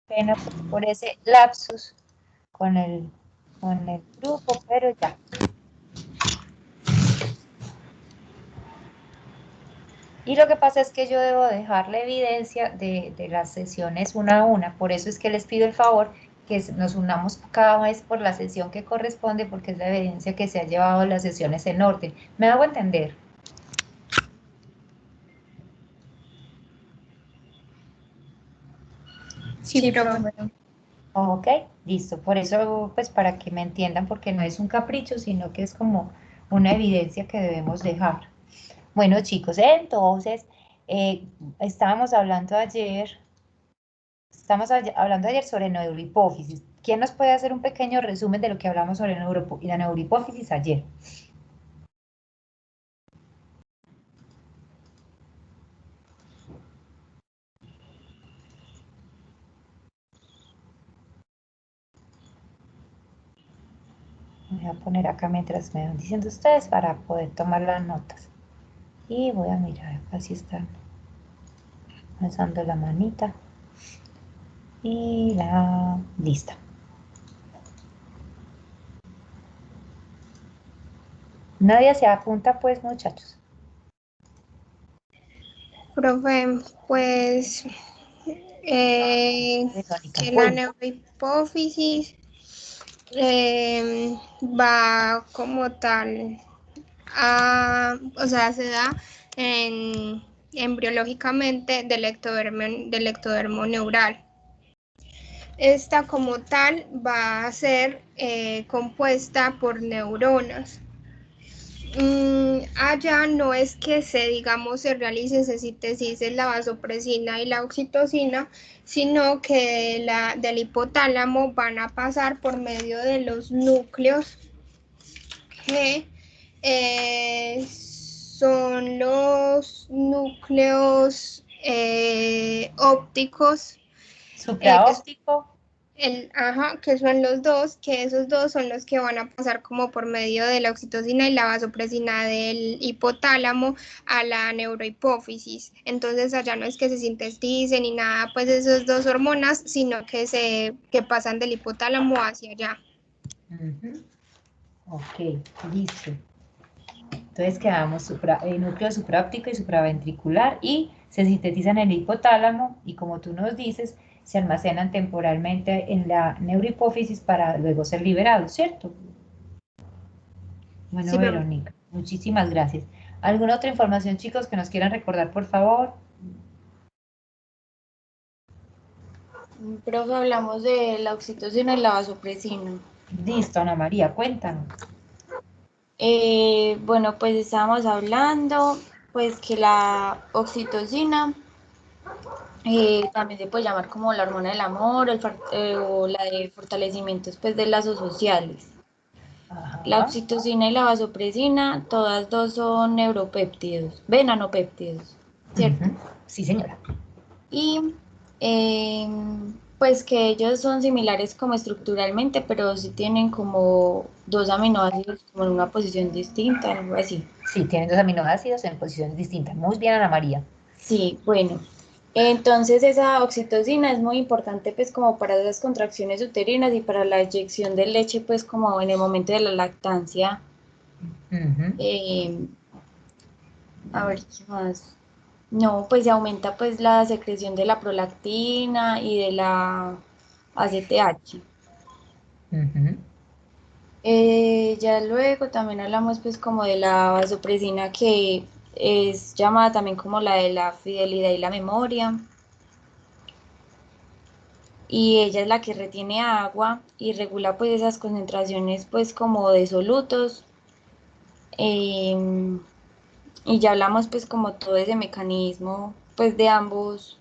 Pena por ese lapsus con el grupo, pero ya. Y lo que pasa es que yo debo dejar la evidencia de las sesiones una a una, por eso es que les pido el favor que nos unamos cada vez por la sesión que corresponde, porque es la evidencia que se ha llevado las sesiones en orden. ¿Me hago entender? Sí, profe. Ok, listo. Por eso, pues para que me entiendan, porque no es un capricho, sino que es como una evidencia que debemos dejar. Bueno, chicos, entonces, eh, estábamos hablando ayer, hablando ayer sobre neurohipófisis. ¿Quién nos puede hacer un pequeño resumen de lo que hablamos sobre la neurohipófisis ayer? Voy a poner acá mientras me van diciendo ustedes para poder tomar las notas. Y voy a mirar, así están alzando la manita y la lista. Nadie se apunta, pues, muchachos. Profe, pues Verónica, que la cuenta. neurohipófisis va como tal o sea, se da embriológicamente del ectodermo neural. Esta como tal va a ser compuesta por neuronas. Allá no es que se realicen, se sinteticen la vasopresina y la oxitocina, sino que del hipotálamo van a pasar por medio de los núcleos que son los núcleos ópticos, Supraóptico. que son los dos, que esos dos son los que van a pasar como por medio de la oxitocina y la vasopresina del hipotálamo a la neurohipófisis. Entonces allá no es que se sinteticen ni nada, pues esas dos hormonas, sino que pasan del hipotálamo hacia allá. Ok, listo. Entonces quedamos núcleo supraóptico y supraventricular y se sintetizan en el hipotálamo y como tú nos dices, se almacenan temporalmente en la neurohipófisis para luego ser liberados, ¿cierto? Bueno, Sí, pero Verónica, muchísimas gracias. ¿Alguna otra información, chicos, que nos quieran recordar, por favor? Profe, hablamos de la oxitocina y la vasopresina. Listo, Ana María, cuéntanos. Bueno, pues estábamos hablando, pues que la oxitocina también se puede llamar como la hormona del amor o la de fortalecimiento pues, de lazos sociales. La Ajá. oxitocina y la vasopresina, todas dos son neuropéptidos, venanopéptidos, ¿cierto? Ujú. Sí, señora. Y pues que ellos son similares como estructuralmente, pero sí tienen como dos aminoácidos como en una posición distinta, algo así. Sí, tienen dos aminoácidos en posiciones distintas. Muy bien, Ana María. Sí, bueno. Entonces esa oxitocina es muy importante pues como para las contracciones uterinas y para la eyección de leche pues como en el momento de la lactancia. Ujú. Eh, a ver qué más. No, pues se aumenta pues la secreción de la prolactina y de la ACTH. Ujú. Ya luego también hablamos pues como de la vasopresina que es llamada también como la de la fidelidad y la memoria. Y ella es la que retiene agua y regula pues esas concentraciones pues como de solutos. Em, y ya hablamos pues como todo ese mecanismo pues de ambas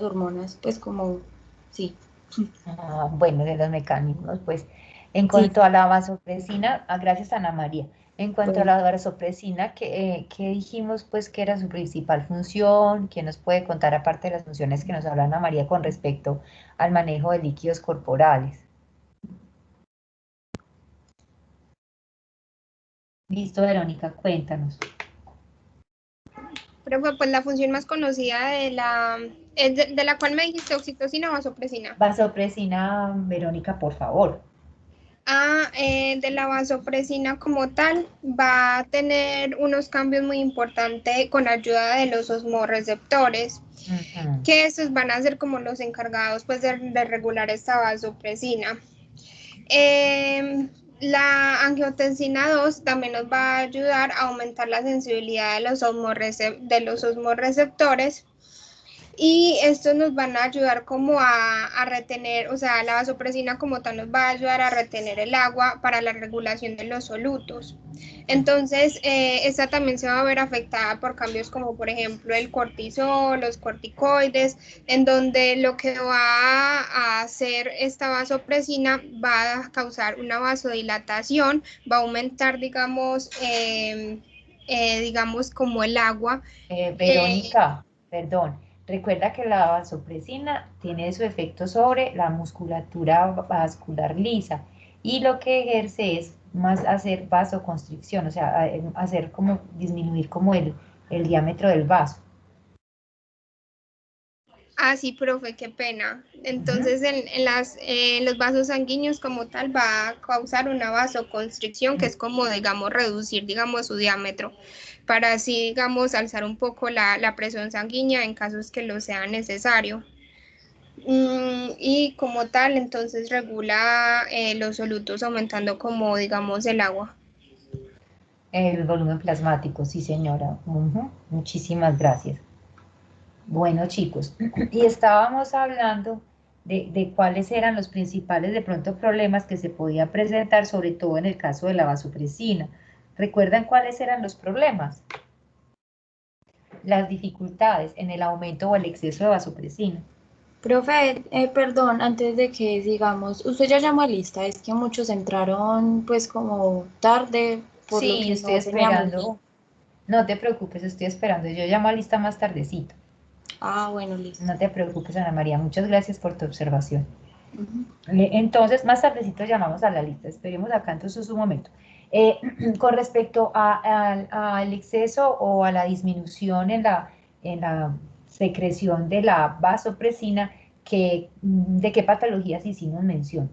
hormonas pues como, sí. Bueno, de los mecanismos, pues, en Sí, cuanto a la vasopresina, gracias Ana María, en cuanto a bueno. la vasopresina, ¿qué dijimos, pues, que era su principal función? ¿Quién nos puede contar, aparte de las funciones que nos habla Ana María con respecto al manejo de líquidos corporales? Listo, Verónica, cuéntanos. Pero pues la función más conocida de la cual me dijiste oxitocina o vasopresina. Vasopresina, Verónica, por favor. De la vasopresina como tal va a tener unos cambios muy importantes con ayuda de los osmorreceptores, Ujú. que estos van a ser como los encargados pues de regular esta vasopresina. La angiotensina 2 también nos va a ayudar a aumentar la sensibilidad de los osmorreceptores y estos nos van a ayudar como a retener, o sea, la vasopresina como tal nos va a ayudar a retener el agua para la regulación de los solutos. Entonces, esta también se va a ver afectada por cambios como por ejemplo el cortisol, los corticoides, en donde lo que va a hacer esta vasopresina va a causar una vasodilatación, va a aumentar, digamos como el agua. Verónica, perdón, recuerda que la vasopresina tiene su efecto sobre la musculatura vascular lisa y lo que ejerce es más hacer vasoconstricción, o sea, hacer como disminuir como el diámetro del vaso. Sí, profe, qué pena. Ujú. Entonces, en los vasos sanguíneos como tal va a causar una vasoconstricción, que es como, digamos, reducir, digamos, su diámetro, para así, digamos, alzar un poco la presión sanguínea en casos que lo sea necesario. Y como tal, entonces regula los solutos aumentando como, digamos, el agua. El volumen plasmático, sí señora. Ujú. Muchísimas gracias. Bueno, chicos, y estábamos hablando de cuáles eran los principales de pronto problemas que se podían presentar, sobre todo en el caso de la vasopresina. ¿Recuerdan cuáles eran los problemas? Las dificultades en el aumento o el exceso de vasopresina. Profe, perdón, antes de que sigamos, usted ya llamó a lista, es que muchos entraron pues como tarde, por lo Sí, que estoy no teníamos esperando. lista. No te preocupes, estoy esperando. Yo llamo a lista más tardecito. Ah, bueno, listo. No te preocupes, Ana María. Muchas gracias por tu observación. Ujú. Entonces, más tardecito llamamos a la lista. Esperemos acá entonces un momento. Eh, con respecto al exceso o a la disminución en la secreción de la vasopresina, ¿de qué patologías hicimos mención?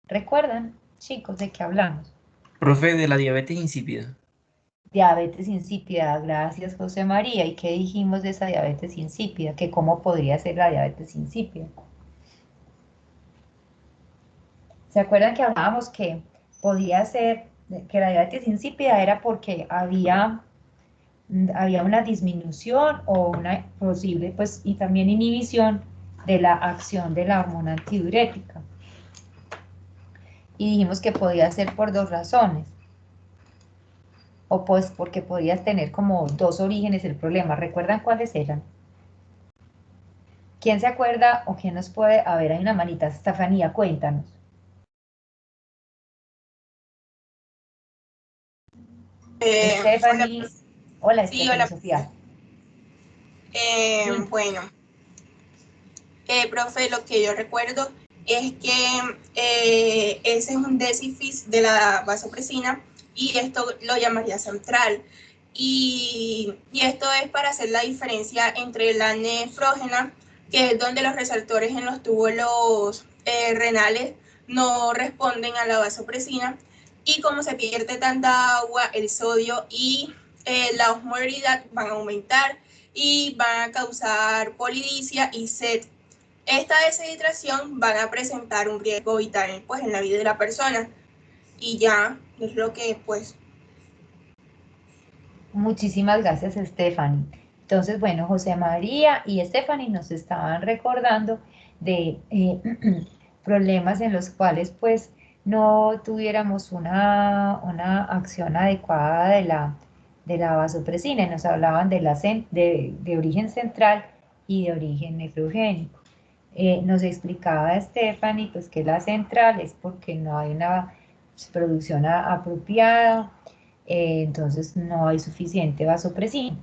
¿Recuerdan, chicos, de qué hablamos? Profe, de la diabetes insípida. Diabetes insípida, gracias José María. ¿Y qué dijimos de esa diabetes insípida? Que cómo podría ser la diabetes insípida. ¿Se acuerdan que hablábamos que podía ser, que la diabetes insípida era porque había una disminución o una posible, pues, y también inhibición de la acción de la hormona antidiurética? Y dijimos que podía ser por dos razones, o pues porque podías tener como dos orígenes el problema. ¿Recuerdan cuáles eran? ¿Quién se acuerda o quién nos puede? A ver, hay una manita, Estefanía, cuéntanos. Hola, Stephanie, hola sí, Stephanie, hola. Sofía. Sí. Bueno, profe, lo que yo recuerdo es que ese es un déficit de la vasopresina y esto lo llamaría central. Y esto es para hacer la diferencia entre la nefrógena, que es donde los receptores en los túbulos renales no responden a la vasopresina, y como se pierde tanta agua, el sodio y la osmolalidad van a aumentar y van a causar polidipsia y sed. Esta deshidratación van a presentar un riesgo vital pues, en la vida de la persona, y ya es lo que pues. Muchísimas gracias, Stephanie. Entonces, bueno, José María y Stephanie nos estaban recordando de problemas en los cuales pues no tuviéramos una acción adecuada de la vasopresina. Y nos hablaban de origen central y de origen nefrogénico. Nos explicaba Stephanie pues que la central es porque no hay una producción apropiada, entonces no hay suficiente vasopresina.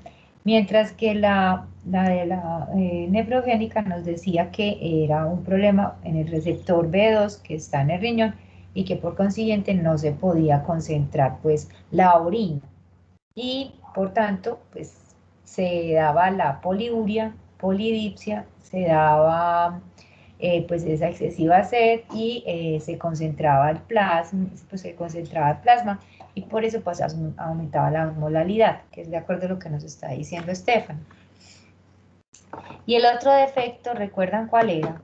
Mientras que la de la nefrogénica nos decía que era un problema en el receptor B2 que está en el riñón y que por consiguiente no se podía concentrar pues la orina y por tanto pues se daba la poliuria, polidipsia, se daba pues esa excesiva sed y se concentraba el plasma, y por eso pues aumentaba la osmolalidad, que es de acuerdo a lo que nos está diciendo Estefan. Y el otro defecto, ¿recuerdan cuál era?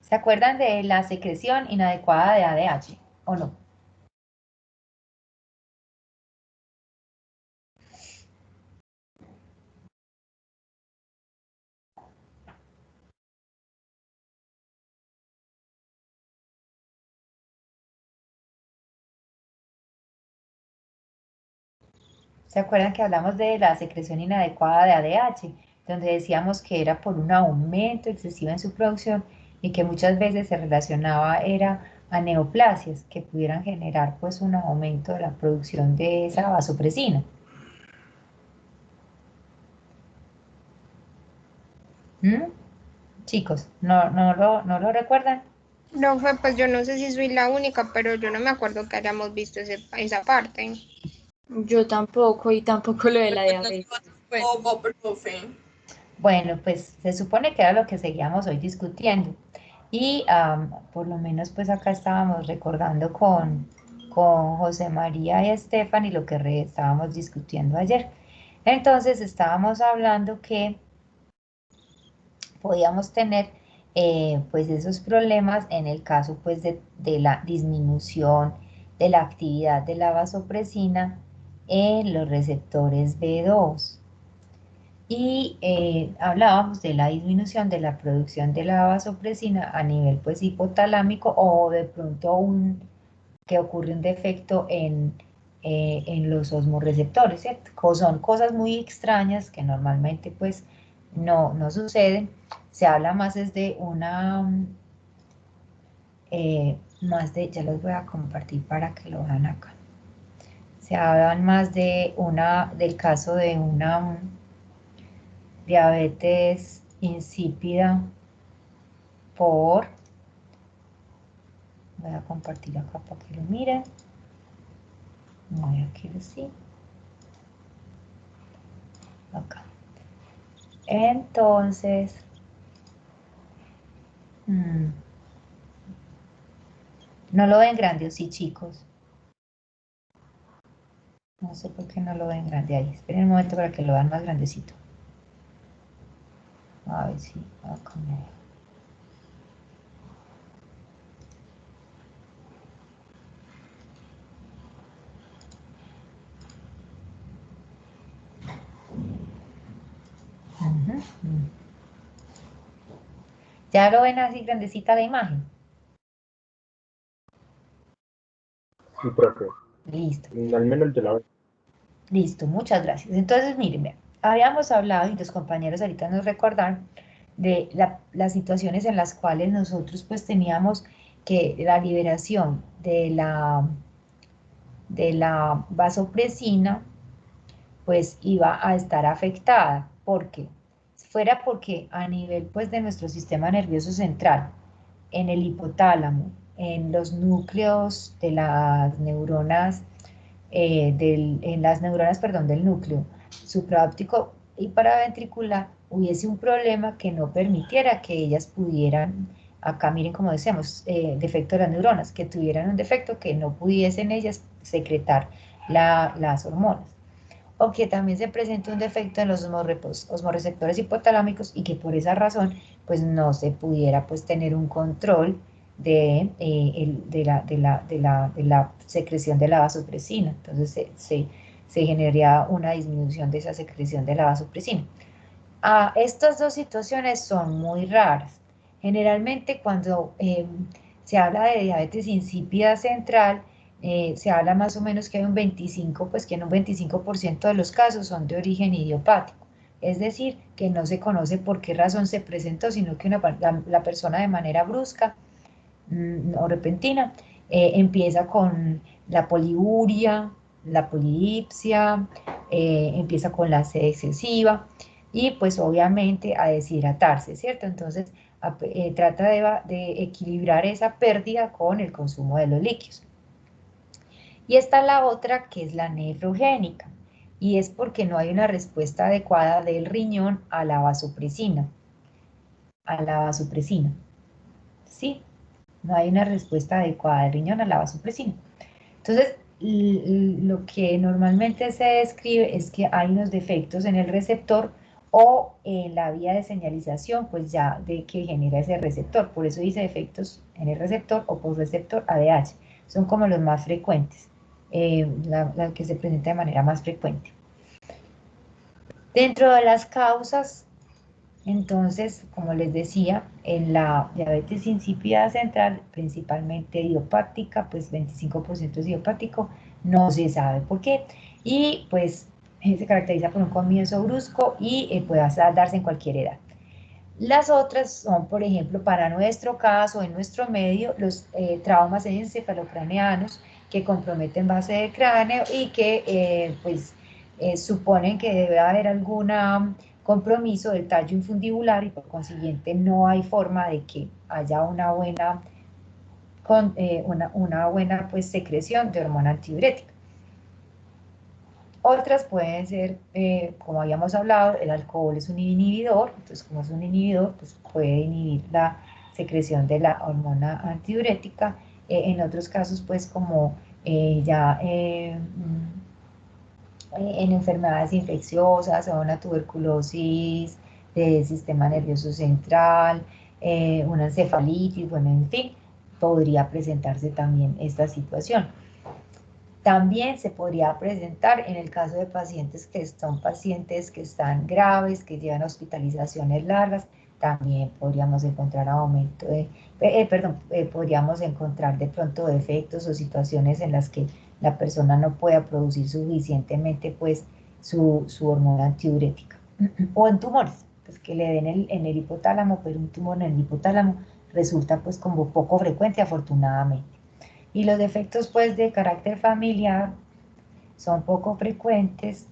¿Se acuerdan de la secreción inadecuada de ADH o no? ¿Se acuerdan que hablamos de la secreción inadecuada de ADH? Donde decíamos que era por un aumento excesivo en su producción y que muchas veces se relacionaba era a neoplasias que pudieran generar pues un aumento de la producción de esa vasopresina. Chicos, ¿no lo recuerdan? No fue, pues yo no sé si soy la única, pero yo no me acuerdo que hayamos visto esa parte. Yo tampoco, y tampoco lo de la diabetes. Profe. Bueno, pues se supone que era lo que seguíamos hoy discutiendo. Y por lo menos pues acá estábamos recordando con José María y Estefan y lo que estábamos discutiendo ayer. Entonces estábamos hablando que podíamos tener pues esos problemas en el caso pues de la disminución de la actividad de la vasopresina en los receptores B2. Y hablábamos de la disminución de la producción de la vasopresina a nivel pues hipotalámico o de pronto que ocurre un defecto en los osmorreceptores, ¿cierto? Son cosas muy extrañas que normalmente pues no suceden. Se habla más es de una, ya los voy a compartir para que lo vean acá. Se hablan más de del caso de una diabetes insípida voy a compartir acá para que lo miren. Voy a quiero sí. Acá. Entonces, ¿no lo ven grande o sí, chicos? No sé por qué no lo ven grande ahí. Esperen un momento para que lo vean más grandecito. A ver si acá me... ¿Ya lo ven así grandecita la imagen? Sí, profe. Listo. Al menos yo la veo. Listo, muchas gracias. Entonces, miren, vean, habíamos hablado y los compañeros ahorita nos recordaron de las situaciones en las cuales nosotros pues teníamos que la liberación de la vasopresina pues iba a estar afectada. ¿Por qué? Fuera porque a nivel pues de nuestro sistema nervioso central, en el hipotálamo, en los núcleos de las neuronas, en las neuronas, perdón, del núcleo supraóptico y paraventricular, hubiese un problema que no permitiera que ellas pudieran, acá miren como decíamos, defecto de las neuronas, que tuvieran un defecto que no pudiesen ellas secretar las hormonas. O que también se presenta un defecto en los osmorreceptores hipotalámicos y que por esa razón pues no se pudiera pues tener un control de la secreción de la vasopresina. Entonces se generaría una disminución de esa secreción de la vasopresina. Estas dos situaciones son muy raras. Generalmente cuando se habla de diabetes insípida central, se habla más o menos que hay un 25, pues que en un 25% de los casos son de origen idiopático. Es decir, que no se conoce por qué razón se presentó, sino que la persona de manera brusca o repentina Empieza con la poliuria, la polidipsia, empieza con la sed excesiva y pues obviamente a deshidratarse, ¿cierto? Entonces trata de equilibrar esa pérdida con el consumo de los líquidos. Y está la otra que es la nefrogénica, y es porque no hay una respuesta adecuada del riñón a la vasopresina. ¿Sí? No hay una respuesta adecuada del riñón a la vasopresina. Entonces, lo que normalmente se describe es que hay unos defectos en el receptor o en la vía de señalización, pues ya de que genera ese receptor. Por eso dice defectos en el receptor o postreceptor ADH. Son como los más frecuentes, la que se presenta de manera más frecuente. Dentro de las causas, entonces, como les decía, en la diabetes insípida central, principalmente idiopática, pues 25% es idiopático, no se sabe por qué. Y pues se caracteriza por un comienzo brusco y puede darse en cualquier edad. Las otras son, por ejemplo, para nuestro caso, en nuestro medio, los traumas encefalocraneanos que comprometen base del cráneo y que suponen que debe haber algún compromiso del tallo infundibular y por consiguiente no hay forma de que haya una buena, pues, secreción de hormona antidiurética. Otras pueden ser, como habíamos hablado, el alcohol es un inhibidor, entonces como es un inhibidor, pues puede inhibir la secreción de la hormona antidiurética. En otros casos, pues como en enfermedades infecciosas o una tuberculosis del sistema nervioso central, una encefalitis, bueno, en fin, podría presentarse también esta situación. También se podría presentar en el caso de pacientes que son pacientes que están graves, que llevan hospitalizaciones largas, también podríamos encontrar aumento de, podríamos encontrar de pronto defectos o situaciones en las que la persona no pueda producir suficientemente pues su hormona antidiurética. O en tumores, pues que le den en el hipotálamo, pero un tumor en el hipotálamo resulta pues como poco frecuente afortunadamente. Y los defectos pues de carácter familiar son poco frecuentes,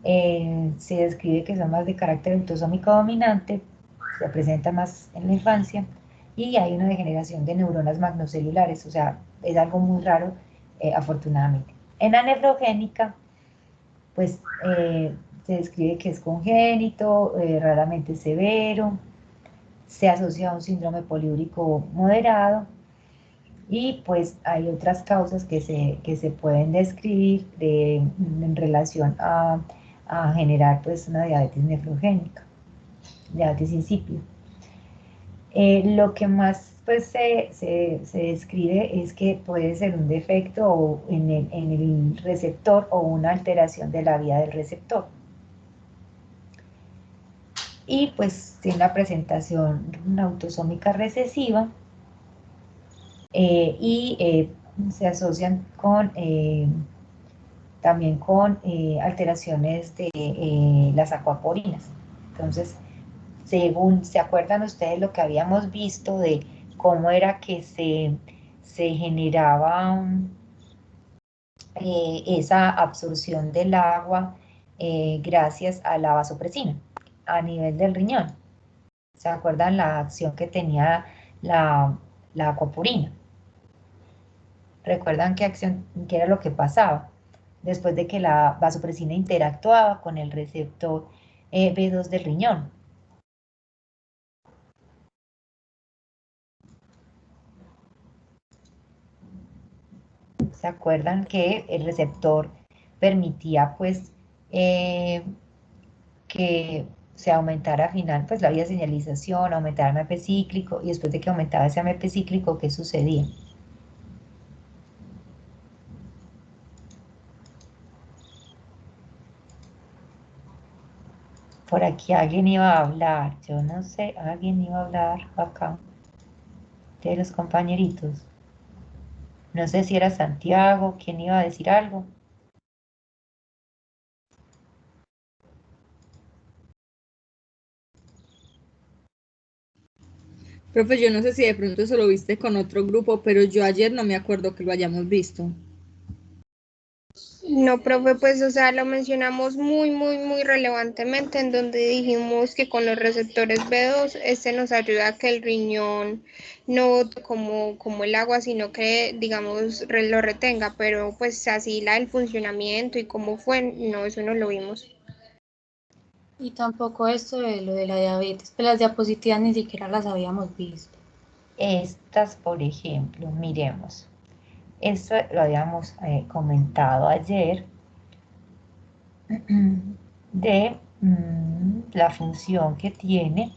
se describe que son más de carácter autosómico dominante, se presenta más en la infancia y hay una degeneración de neuronas magnocelulares, o sea, es algo muy raro, afortunadamente. En la nefrogénica, pues se describe que es congénito, raramente severo, se asocia a un síndrome poliúrico moderado. Y pues hay otras causas que se pueden describir en relación a generar pues una diabetes nefrogénica, diabetes insípida. Lo que más pues se describe es que puede ser un defecto en el receptor o una alteración de la vía del receptor. Y pues tiene una presentación autosómica recesiva, se asocian también con alteraciones de las acuaporinas. Entonces, según se acuerdan ustedes lo que habíamos visto de cómo era que se generaba esa absorción del agua gracias a la vasopresina a nivel del riñón. ¿Se acuerdan la acción que tenía la acuaporina? ¿Recuerdan qué era lo que pasaba? Después de que la vasopresina interactuaba con el receptor B2 del riñón. ¿Se acuerdan que el receptor permitía pues que se aumentara al final pues la vía de señalización, aumentara el AMP cíclico, y después de que aumentaba ese AMP cíclico, ¿qué sucedía? Por aquí alguien iba a hablar, yo no sé, alguien iba a hablar acá, de los compañeritos. No sé si era Santiago, ¿quién iba a decir algo? Profe, yo no sé si de pronto eso lo viste con otro grupo, pero yo ayer no me acuerdo que lo hayamos visto. No, profe, pues, o sea, lo mencionamos muy relevantemente en donde dijimos que con los receptores B2, este nos ayuda a que el riñón no bote como el agua, sino que, digamos, lo retenga, pero pues así el funcionamiento y cómo fue, no, eso no lo vimos. Y tampoco esto de lo de la diabetes, pues las diapositivas ni siquiera las habíamos visto. Estas, por ejemplo, miremos. Esto lo habíamos comentado ayer de la función que tiene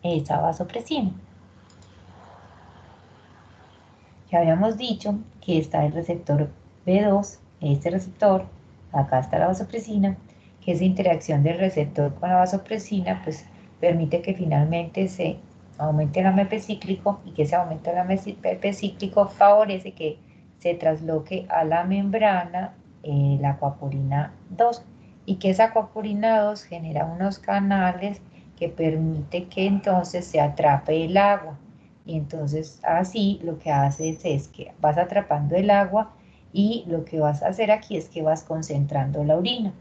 esa vasopresina. Ya habíamos dicho que está el receptor B2, este receptor, acá está la vasopresina, que esa interacción del receptor con la vasopresina pues permite que finalmente se aumente el AMP cíclico y que ese aumento del AMP cíclico favorece que se trasloque a la membrana la acuaporina 2 y que esa acuaporina 2 genera unos canales que permite que entonces se atrape el agua. Y entonces así lo que haces es que vas atrapando el agua y lo que vas a hacer aquí es que vas concentrando la orina.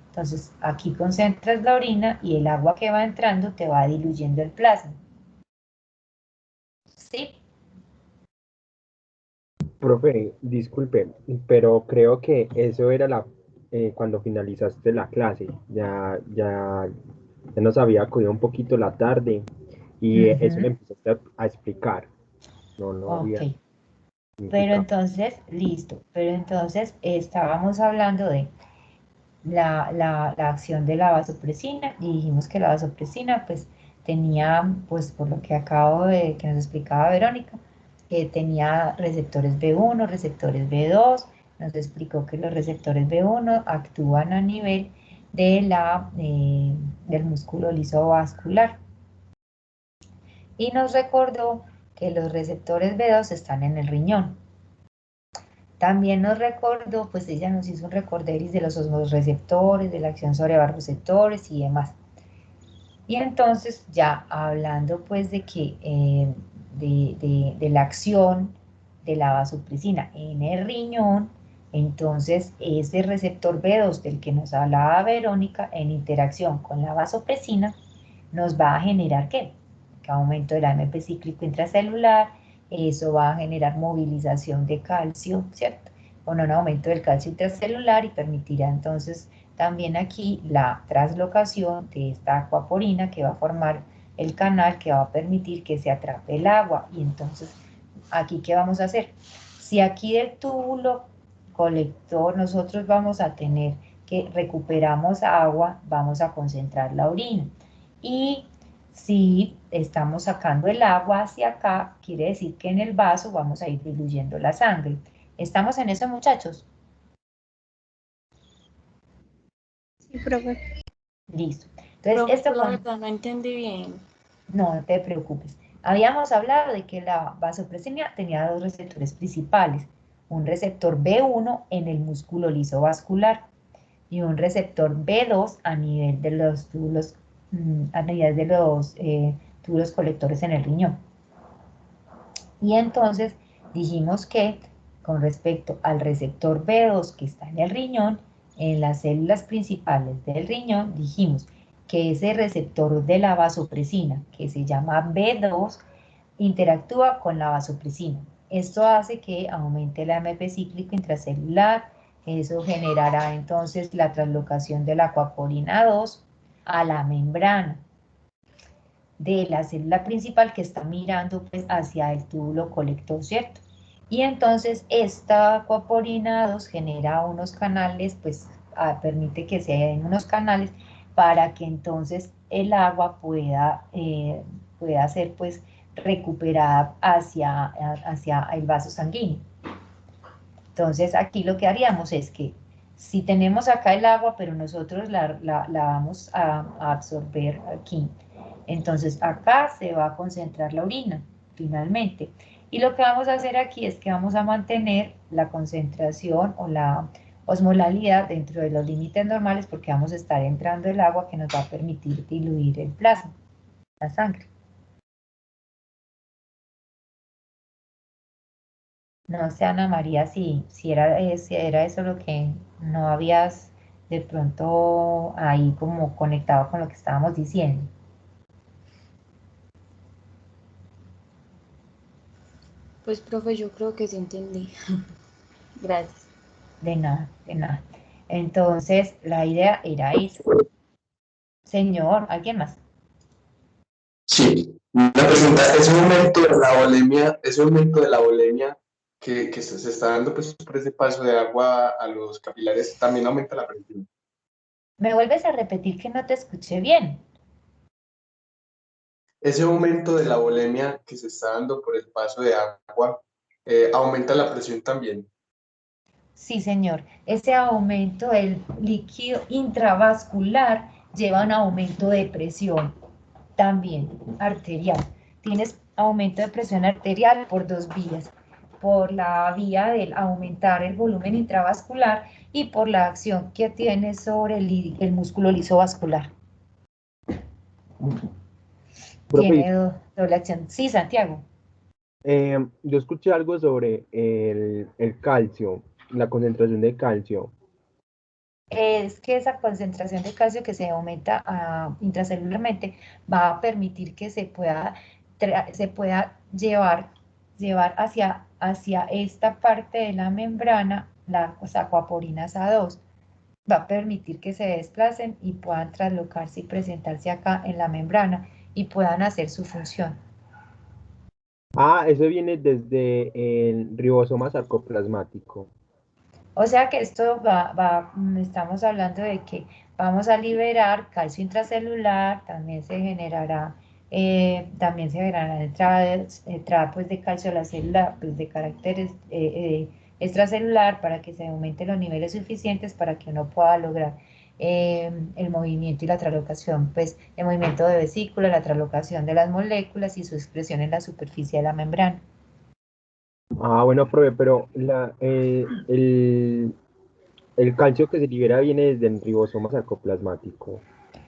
Entonces aquí concentras la orina y el agua que va entrando te va diluyendo el plasma. ¿Sí? Profe, disculpe, pero creo que eso era cuando finalizaste la clase. Ya nos había cogido un poquito la tarde y eso me empezaste a explicar. No Ok. había Pero significado. entonces, listo. Pero entonces estábamos hablando de la acción de la vasopresina y dijimos que la vasopresina pues tenía, pues por lo que acabo de que nos explicaba Verónica, que tenía receptores B1, receptores B2, nos explicó que los receptores B1 actúan a nivel de del músculo lisovascular y nos recordó que los receptores B2 están en el riñón. También nos recordó, pues ella nos hizo un recorderis de los osmoreceptores, de la acción sobre vasoreceptores y demás. Y entonces ya hablando pues de que de la acción de la vasopresina en el riñón, entonces ese receptor B2 del que nos hablaba Verónica en interacción con la vasopresina nos va a generar ¿qué? Que aumento del AMP cíclico intracelular, eso va a generar movilización de calcio, ¿cierto? Con un aumento del calcio intracelular y permitirá entonces también aquí la traslocación de esta acuaporina que va a formar el canal que va a permitir que se atrape el agua. Y entonces, ¿aquí qué vamos a hacer? Si aquí del túbulo colector nosotros vamos a tener que recuperamos agua, vamos a concentrar la orina. Y si estamos sacando el agua hacia acá, quiere decir que en el vaso vamos a ir diluyendo la sangre. ¿Estamos en eso, muchachos? Sí, profe. Listo. Entonces, Profe, esto la con... verdad no entendí bien. No te preocupes. Habíamos hablado de que la vasopresina tenía dos receptores principales. Un receptor B1 en el músculo lisovascular y un receptor B2 a nivel de los túbulos, a nivel de los túbulos colectores en el riñón. Y entonces dijimos que con respecto al receptor B2 que está en el riñón, en las células principales del riñón, dijimos que ese receptor de la vasopresina, que se llama B2, interactúa con la vasopresina. Esto hace que aumente el AMP cíclico intracelular, eso generará entonces la translocación de la acuaporina 2 a la membrana de la célula principal que está mirando pues hacia el túbulo colector, ¿cierto? Y entonces esta acuaporina 2 genera unos canales, pues permite que se den unos canales para que entonces el agua pueda ser pues recuperada hacia el vaso sanguíneo. Entonces aquí lo que haríamos es que si tenemos acá el agua, pero nosotros la vamos a absorber aquí, entonces acá se va a concentrar la orina, finalmente. Y lo que vamos a hacer aquí es que vamos a mantener la concentración o la osmolalidad dentro de los límites normales porque vamos a estar entrando el agua que nos va a permitir diluir el plasma, la sangre. No sé, Ana María, si era eso lo que no habías de pronto ahí como conectado con lo que estábamos diciendo. Pues, profe, yo creo que sí entendí. Gracias. De nada, de nada. Entonces, la idea era esa. Señor, ¿alguien más? Sí, una pregunta, ese aumento de la volemia que se está dando pues, por ese paso de agua a los capilares, también aumenta la presión. ¿Me vuelves a repetir que no te escuché bien? Ese aumento de la volemia que se está dando por el paso de agua aumenta la presión también. Sí, señor. Ese aumento del líquido intravascular lleva a un aumento de presión también arterial. Tienes aumento de presión arterial por dos vías, por la vía del aumentar el volumen intravascular y por la acción que tiene sobre el músculo lisovascular. Profe, Tiene doble acción. Sí, Santiago. yo escuché algo sobre el calcio, la concentración de calcio. Es que esa concentración de calcio que se aumenta intracelularmente va a permitir que se pueda llevar hacia esta parte de la membrana, las acuaporinas A2. Va a permitir que se desplacen y puedan traslocarse y presentarse acá en la membrana y puedan hacer su función. Ah, eso viene desde el ribosoma sarcoplasmático. O sea que esto estamos hablando de que vamos a liberar calcio intracelular, también se generará entrada pues, de calcio a la célula pues, de carácter extracelular para que se aumenten los niveles suficientes para que uno pueda lograr el movimiento y la traslocación, pues el movimiento de vesícula, la traslocación de las moléculas y su expresión en la superficie de la membrana. Ah, bueno, profe, pero el calcio que se libera viene desde el ribosoma sarcoplasmático.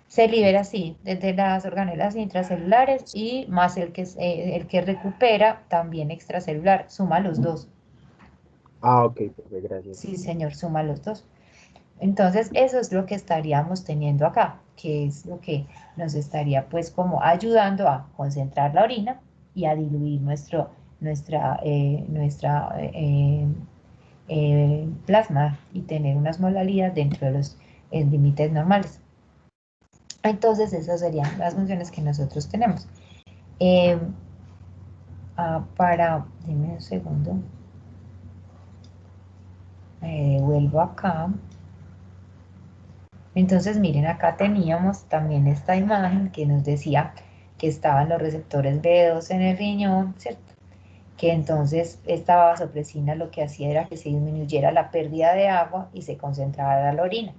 Se libera así, desde las organelas intracelulares y más el que recupera también extracelular, suma los dos. Ah, ok, profe, gracias. Sí, señor, suma los dos. Entonces, eso es lo que estaríamos teniendo acá, que es lo que nos estaría pues como ayudando a concentrar la orina y a diluir nuestra plasma y tener unas molalidades dentro de los límites normales. Entonces, esas serían las funciones que nosotros tenemos. Dime un segundo. Me devuelvo acá. Entonces, miren, acá teníamos también esta imagen que nos decía que estaban los receptores B2 en el riñón, ¿cierto? Que entonces esta vasopresina lo que hacía era que se disminuyera la pérdida de agua y se concentrara la orina.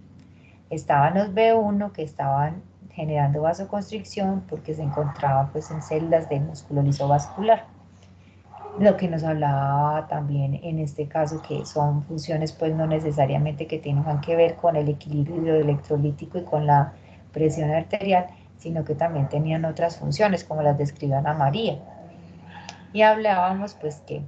Estaban los B1 que estaban generando vasoconstricción porque se encontraban pues en células del músculo lisovascular. Lo que nos hablaba también en este caso que son funciones pues no necesariamente que tengan que ver con el equilibrio electrolítico y con la presión arterial, sino que también tenían otras funciones como las describió Ana María. Y hablábamos pues que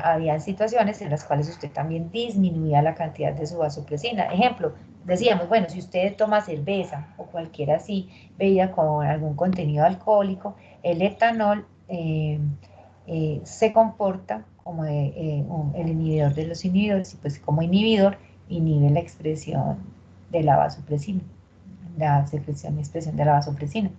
había situaciones en las cuales usted también disminuía la cantidad de su vasopresina. Ejemplo, decíamos, bueno, si usted toma cerveza o cualquier así bebida con algún contenido alcohólico, el etanol se comporta como el inhibidor de los inhibidores y pues como inhibidor inhibe la expresión de la vasopresina, la secreción y expresión de la vasopresina.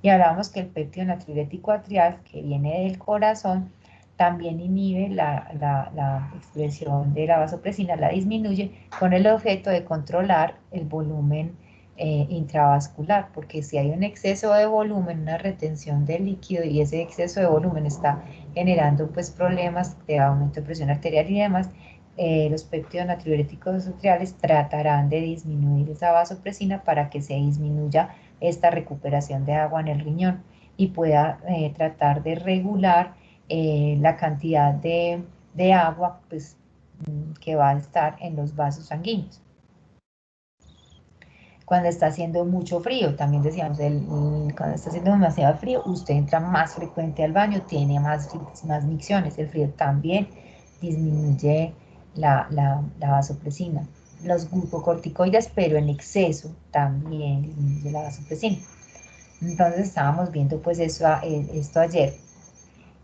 Y hablábamos que el péptido natriurético atrial, que viene del corazón, también inhibe la expresión de la vasopresina, la disminuye con el objeto de controlar el volumen intravascular, porque si hay un exceso de volumen, una retención de líquido y ese exceso de volumen está generando pues problemas de aumento de presión arterial y demás, los péptidos natriuréticos atriales tratarán de disminuir esa vasopresina para que se disminuya esta recuperación de agua en el riñón y pueda tratar de regular la cantidad de agua pues, que va a estar en los vasos sanguíneos. Cuando está haciendo mucho frío, también decíamos, cuando está haciendo demasiado frío, usted entra más frecuente al baño, tiene más micciones, el frío también disminuye la vasopresina. Los glucocorticoides, pero en exceso, también disminuye la vasopresina. Entonces estábamos viendo pues esto ayer.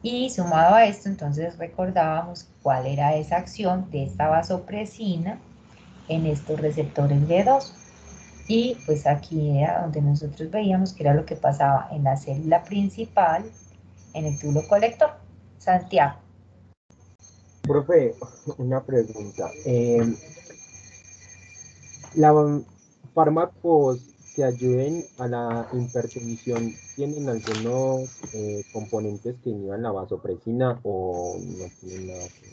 Y sumado a esto, entonces recordábamos cuál era esa acción de esta vasopresina en estos receptores B2. Y pues aquí era donde nosotros veíamos que era lo que pasaba en la célula principal, en el túbulo colector. Santiago. Profe, una pregunta. ¿Fármacos que ayuden a la hipertensión tienen algunos componentes que inhiban la vasopresina o no tienen nada que ver?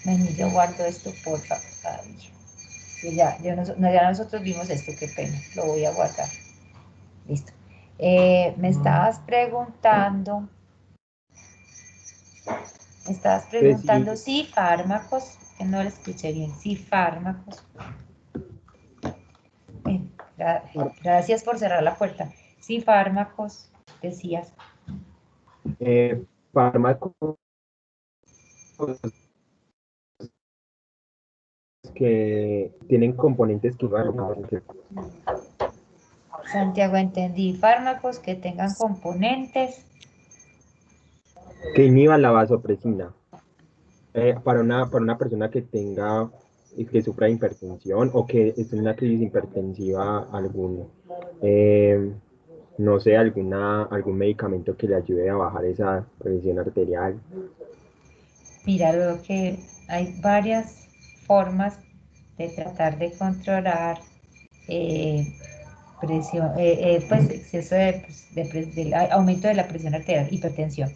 Vení, yo guardo esto, por favor. Ya nosotros vimos esto, qué pena. Lo voy a guardar. Listo. Me estabas preguntando Pues sí, si fármacos, que no lo escuché bien, si fármacos. Gracias por cerrar la puerta. Si fármacos, decías. fármacos que tienen componentes que inhiban la vasopresina. Santiago, entendí. Fármacos que tengan componentes. Que inhiban la vasopresina. Para una persona que tenga, que sufra de hipertensión o que esté en una crisis hipertensiva no sé, algún medicamento que le ayude a bajar esa presión arterial. Mira, lo que hay varias formas de tratar de controlar presión, pues exceso del aumento de la presión arterial, hipertensión.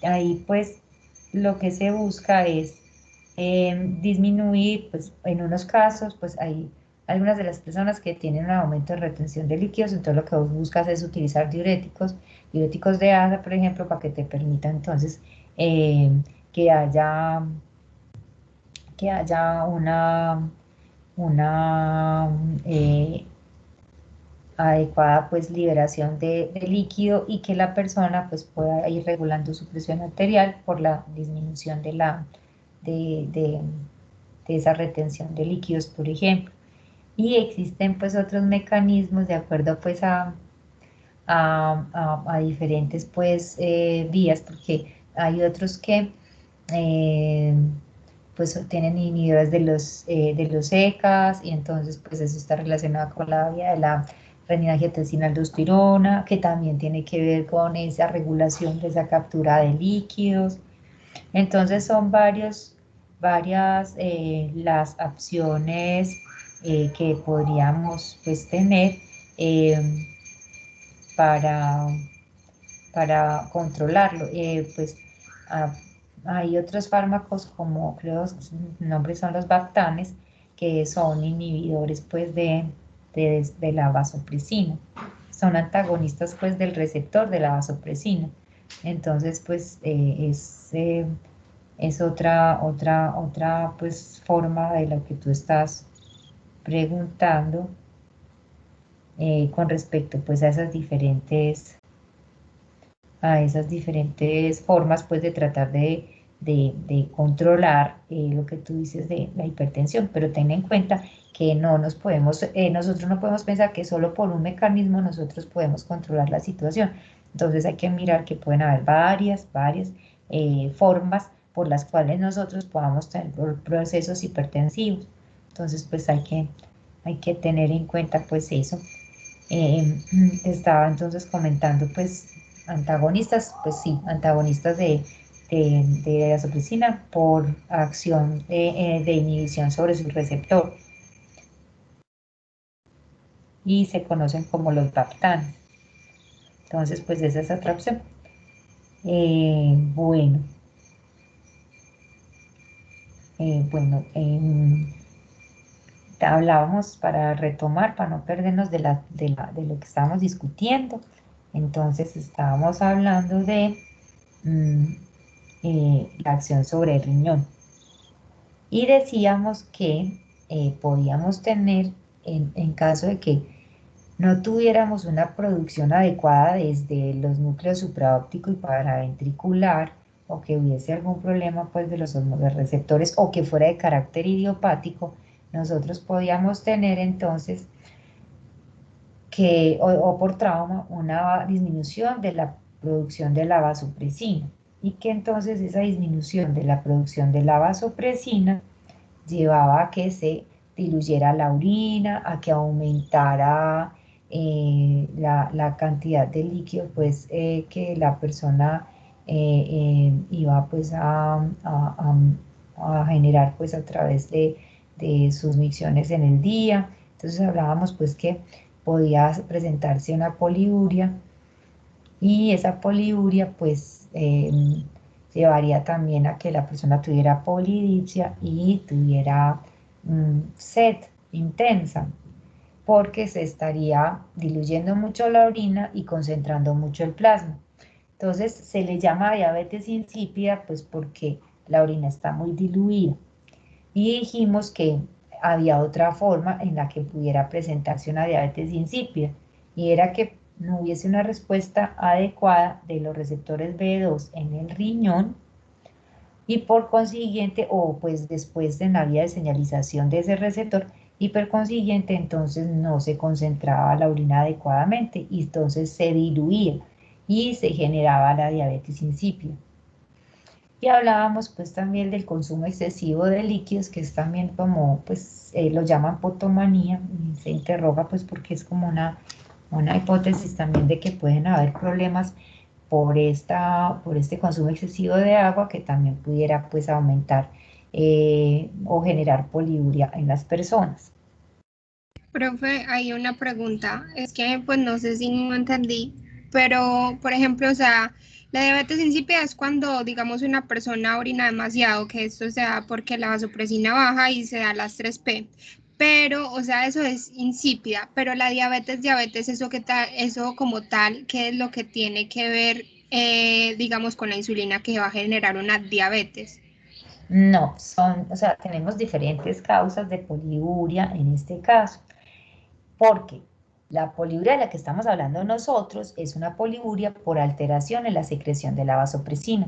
Ahí pues lo que se busca es disminuir, pues en unos casos, pues hay algunas de las personas que tienen un aumento de retención de líquidos, entonces lo que vos buscas es utilizar diuréticos de asa, por ejemplo, para que te permita entonces eh, que haya, una adecuada pues liberación de líquido y que la persona pues pueda ir regulando su presión arterial por la disminución de esa retención de líquidos, por ejemplo. Y existen pues otros mecanismos de acuerdo pues a diferentes pues vías, porque hay otros que pues tienen inhibidores de los ECAs y entonces pues eso está relacionado con la vía de la renina-angiotensina aldosterona, que también tiene que ver con esa regulación de esa captura de líquidos. Entonces son varias las opciones que podríamos pues tener eh, para, para controlarlo. Pues ah, hay otros fármacos como creo su nombre son los bactanes, que son inhibidores pues de la vasopresina. Son antagonistas pues del receptor de la vasopresina. Entonces pues es otra pues forma de lo que tú estás preguntando con respecto pues a esas diferentes formas pues de tratar de controlar lo que tú dices de la hipertensión, pero ten en cuenta que nosotros no podemos pensar que solo por un mecanismo nosotros podemos controlar la situación. Entonces hay que mirar que pueden haber varias formas por las cuales nosotros podamos tener procesos hipertensivos. Entonces pues hay que tener en cuenta pues eso. Estaba entonces comentando pues antagonistas, pues sí, antagonistas de la vasopresina por acción de inhibición sobre su receptor y se conocen como los bactanes. Entonces pues esa es otra opción. Bueno, hablábamos para retomar, para no perdernos de lo que estábamos discutiendo. Entonces estábamos hablando de la acción sobre el riñón. Y decíamos que podíamos tener, en caso de que no tuviéramos una producción adecuada desde los núcleos supraóptico y paraventricular, o que hubiese algún problema pues de los receptores o que fuera de carácter idiopático, nosotros podíamos tener entonces o por trauma, una disminución de la producción de la vasopresina, y que entonces esa disminución de la producción de la vasopresina llevaba a que se diluyera la orina, a que aumentara la cantidad de líquido pues, que la persona iba pues, a generar pues, a través de sus micciones en el día. Entonces hablábamos pues que podía presentarse una poliuria, y esa poliuria pues llevaría también a que la persona tuviera polidipsia y tuviera sed intensa, porque se estaría diluyendo mucho la orina y concentrando mucho el plasma. Entonces se le llama diabetes insípida pues porque la orina está muy diluida. Y dijimos que había otra forma en la que pudiera presentarse una diabetes insípida, y era que no hubiese una respuesta adecuada de los receptores B2 en el riñón, y por consiguiente, o pues después de la vía de señalización de ese receptor, y por consiguiente entonces no se concentraba la orina adecuadamente y entonces se diluía y se generaba la diabetes insípida. Y hablábamos pues también del consumo excesivo de líquidos, que es también como, pues lo llaman potomanía, y se interroga pues porque es como una hipótesis también de que pueden haber problemas por este consumo excesivo de agua, que también pudiera pues aumentar o generar poliuria en las personas. Profe, hay una pregunta. Es que, pues, no sé si no entendí, pero, por ejemplo, o sea, la diabetes insípida es cuando, digamos, una persona orina demasiado, que esto se da porque la vasopresina baja y se da las 3P. Pero, o sea, eso es insípida, pero la diabetes, eso que tal, eso como tal, ¿qué es lo que tiene que ver, digamos, con la insulina que va a generar una diabetes? No, o sea, tenemos diferentes causas de poliuria en este caso, porque la poliuria de la que estamos hablando nosotros es una poliuria por alteración en la secreción de la vasopresina.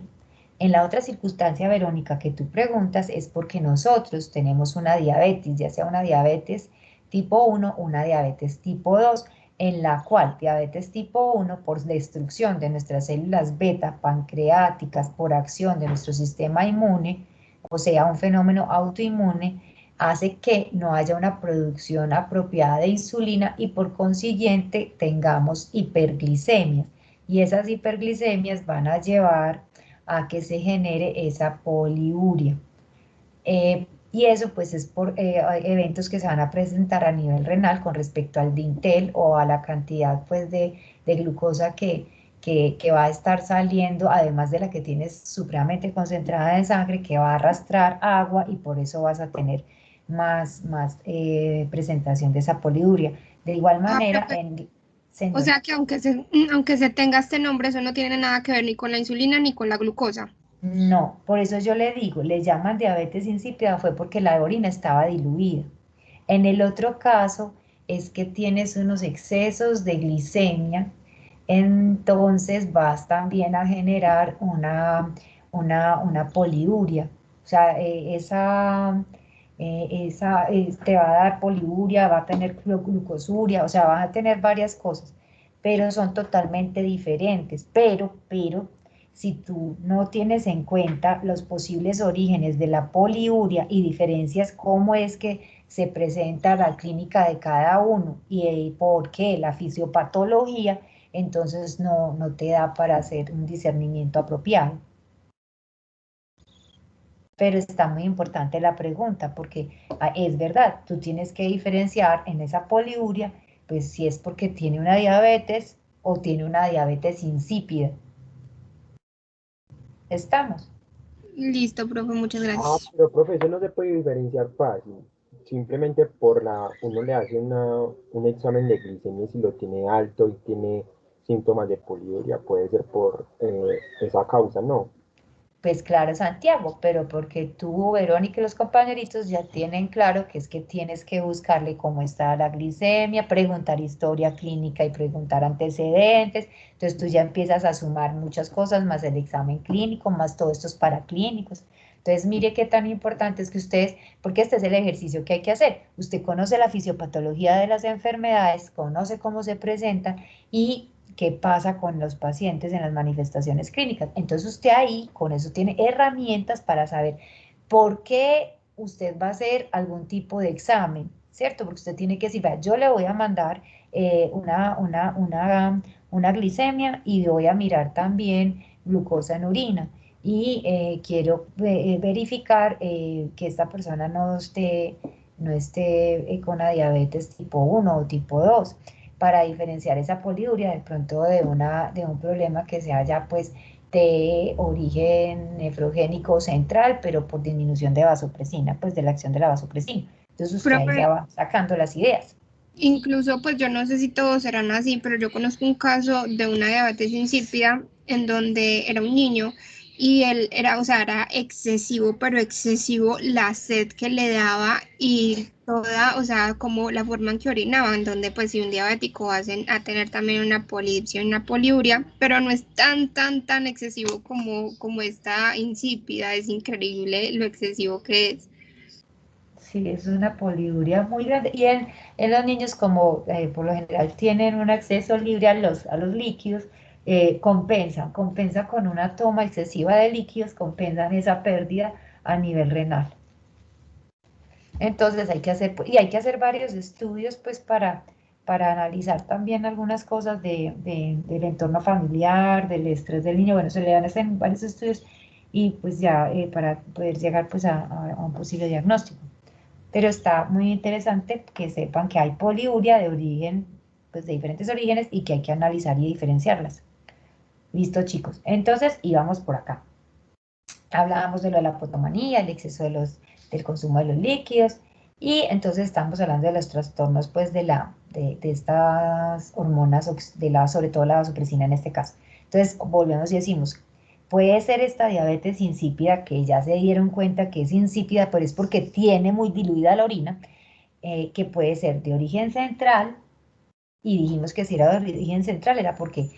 En la otra circunstancia, Verónica, que tú preguntas, es porque nosotros tenemos una diabetes, ya sea una diabetes tipo 1 o una diabetes tipo 2, en la cual diabetes tipo 1, por destrucción de nuestras células beta pancreáticas, por acción de nuestro sistema inmune, o sea, un fenómeno autoinmune, hace que no haya una producción apropiada de insulina y por consiguiente tengamos hiperglicemias. Y esas hiperglicemias van a llevar a que se genere esa poliuria. Y eso pues es por eventos que se van a presentar a nivel renal con respecto al dintel o a la cantidad pues de glucosa que va a estar saliendo, además de la que tienes supremamente concentrada en sangre, que va a arrastrar agua, y por eso vas a tener más presentación de esa poliuria. De igual manera, Profe, o señor, sea que aunque se tenga este nombre, eso no tiene nada que ver ni con la insulina ni con la glucosa. no, por eso yo le digo, le llaman diabetes insípida, fue porque la orina estaba diluida. En el otro caso es que tienes unos excesos de glicemia, entonces vas también a generar una poliuria. O sea, te va a dar poliuria, va a tener glucosuria, o sea, van a tener varias cosas, pero son totalmente diferentes. Pero, si tú no tienes en cuenta los posibles orígenes de la poliuria y diferencias cómo es que se presenta la clínica de cada uno y por qué la fisiopatología, entonces no te da para hacer un discernimiento apropiado. Pero está muy importante la pregunta, porque es verdad, tú tienes que diferenciar en esa poliuria, pues si es porque tiene una diabetes o tiene una diabetes insípida. ¿Estamos? Listo, profe, muchas Ah, gracias. pero profe, eso no se puede diferenciar fácil. Simplemente uno le hace un examen de glicemia, si lo tiene alto y tiene síntomas de poliuria, puede ser por esa causa, ¿no? Pues claro, Santiago, pero porque tú, Verónica y los compañeritos ya tienen claro que es que tienes que buscarle cómo está la glicemia, preguntar historia clínica y preguntar antecedentes. Entonces tú ya empiezas a sumar muchas cosas, más el examen clínico, más todos estos paraclínicos. Entonces mire qué tan importante es que ustedes, porque este es el ejercicio que hay que hacer. Usted conoce la fisiopatología de las enfermedades, conoce cómo se presentan y qué pasa con los pacientes en las manifestaciones clínicas. Entonces usted ahí con eso tiene herramientas para saber por qué usted va a hacer algún tipo de examen, ¿cierto? Porque usted tiene que decir, vea, yo le voy a mandar una glicemia y voy a mirar también glucosa en orina y quiero verificar que esta persona no esté con la diabetes tipo 1 o tipo 2 para diferenciar esa poliuria de pronto de un problema que sea ya pues de origen nefrogénico central, pero por disminución de vasopresina, pues de la acción de la vasopresina. Entonces usted ahí ya Profe, va sacando las ideas. incluso, pues yo no sé si todos serán así, pero yo conozco un caso de una diabetes insípida en donde era un niño y él era, o sea, era excesivo, pero excesivo la sed que le daba y toda, o sea, como la forma en que orinaba, en donde pues si un diabético va a tener también una polidipsia y una poliuria, pero no es tan excesivo como esta insípida, es increíble lo excesivo que es. Sí, es una poliuria muy grande. Y en los niños, como por lo general tienen un acceso libre a los líquidos, compensa con una toma excesiva de líquidos, compensan esa pérdida a nivel renal. Entonces hay que hacer varios estudios pues para analizar también algunas cosas del entorno familiar, del estrés del niño. Bueno, se le dan varios estudios y pues ya para poder llegar pues a un posible diagnóstico. Pero está muy interesante que sepan que hay poliuria de origen, pues de diferentes orígenes y que hay que analizar y diferenciarlas. Listo, chicos. Entonces, íbamos por acá. Hablábamos de lo de la potomanía, el exceso del consumo de los líquidos, y entonces estamos hablando de los trastornos, pues, de estas hormonas, sobre todo la vasopresina en este caso. Entonces, volvemos y decimos, puede ser esta diabetes insípida, que ya se dieron cuenta que es insípida, pero es porque tiene muy diluida la orina, que puede ser de origen central, y dijimos que si era de origen central era porque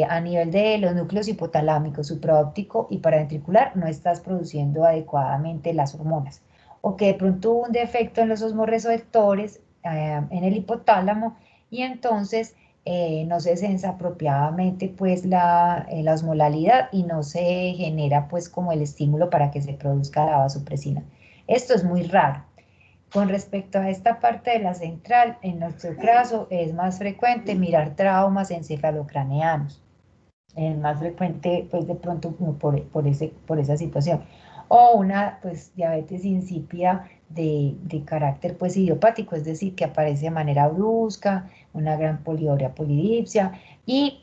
a nivel de los núcleos hipotalámicos, supraóptico y paraventricular no estás produciendo adecuadamente las hormonas. O que de pronto hubo un defecto en los osmorreceptores en el hipotálamo y entonces no se sensa apropiadamente pues la osmolalidad y no se genera pues como el estímulo para que se produzca la vasopresina. Esto es muy raro. Con respecto a esta parte de la central, en nuestro caso es más frecuente mirar traumas encefalocraneanos. Es más frecuente, pues de pronto por esa situación. O una pues diabetes insípida de carácter pues idiopático, es decir, que aparece de manera brusca, una gran poliuria, polidipsia, y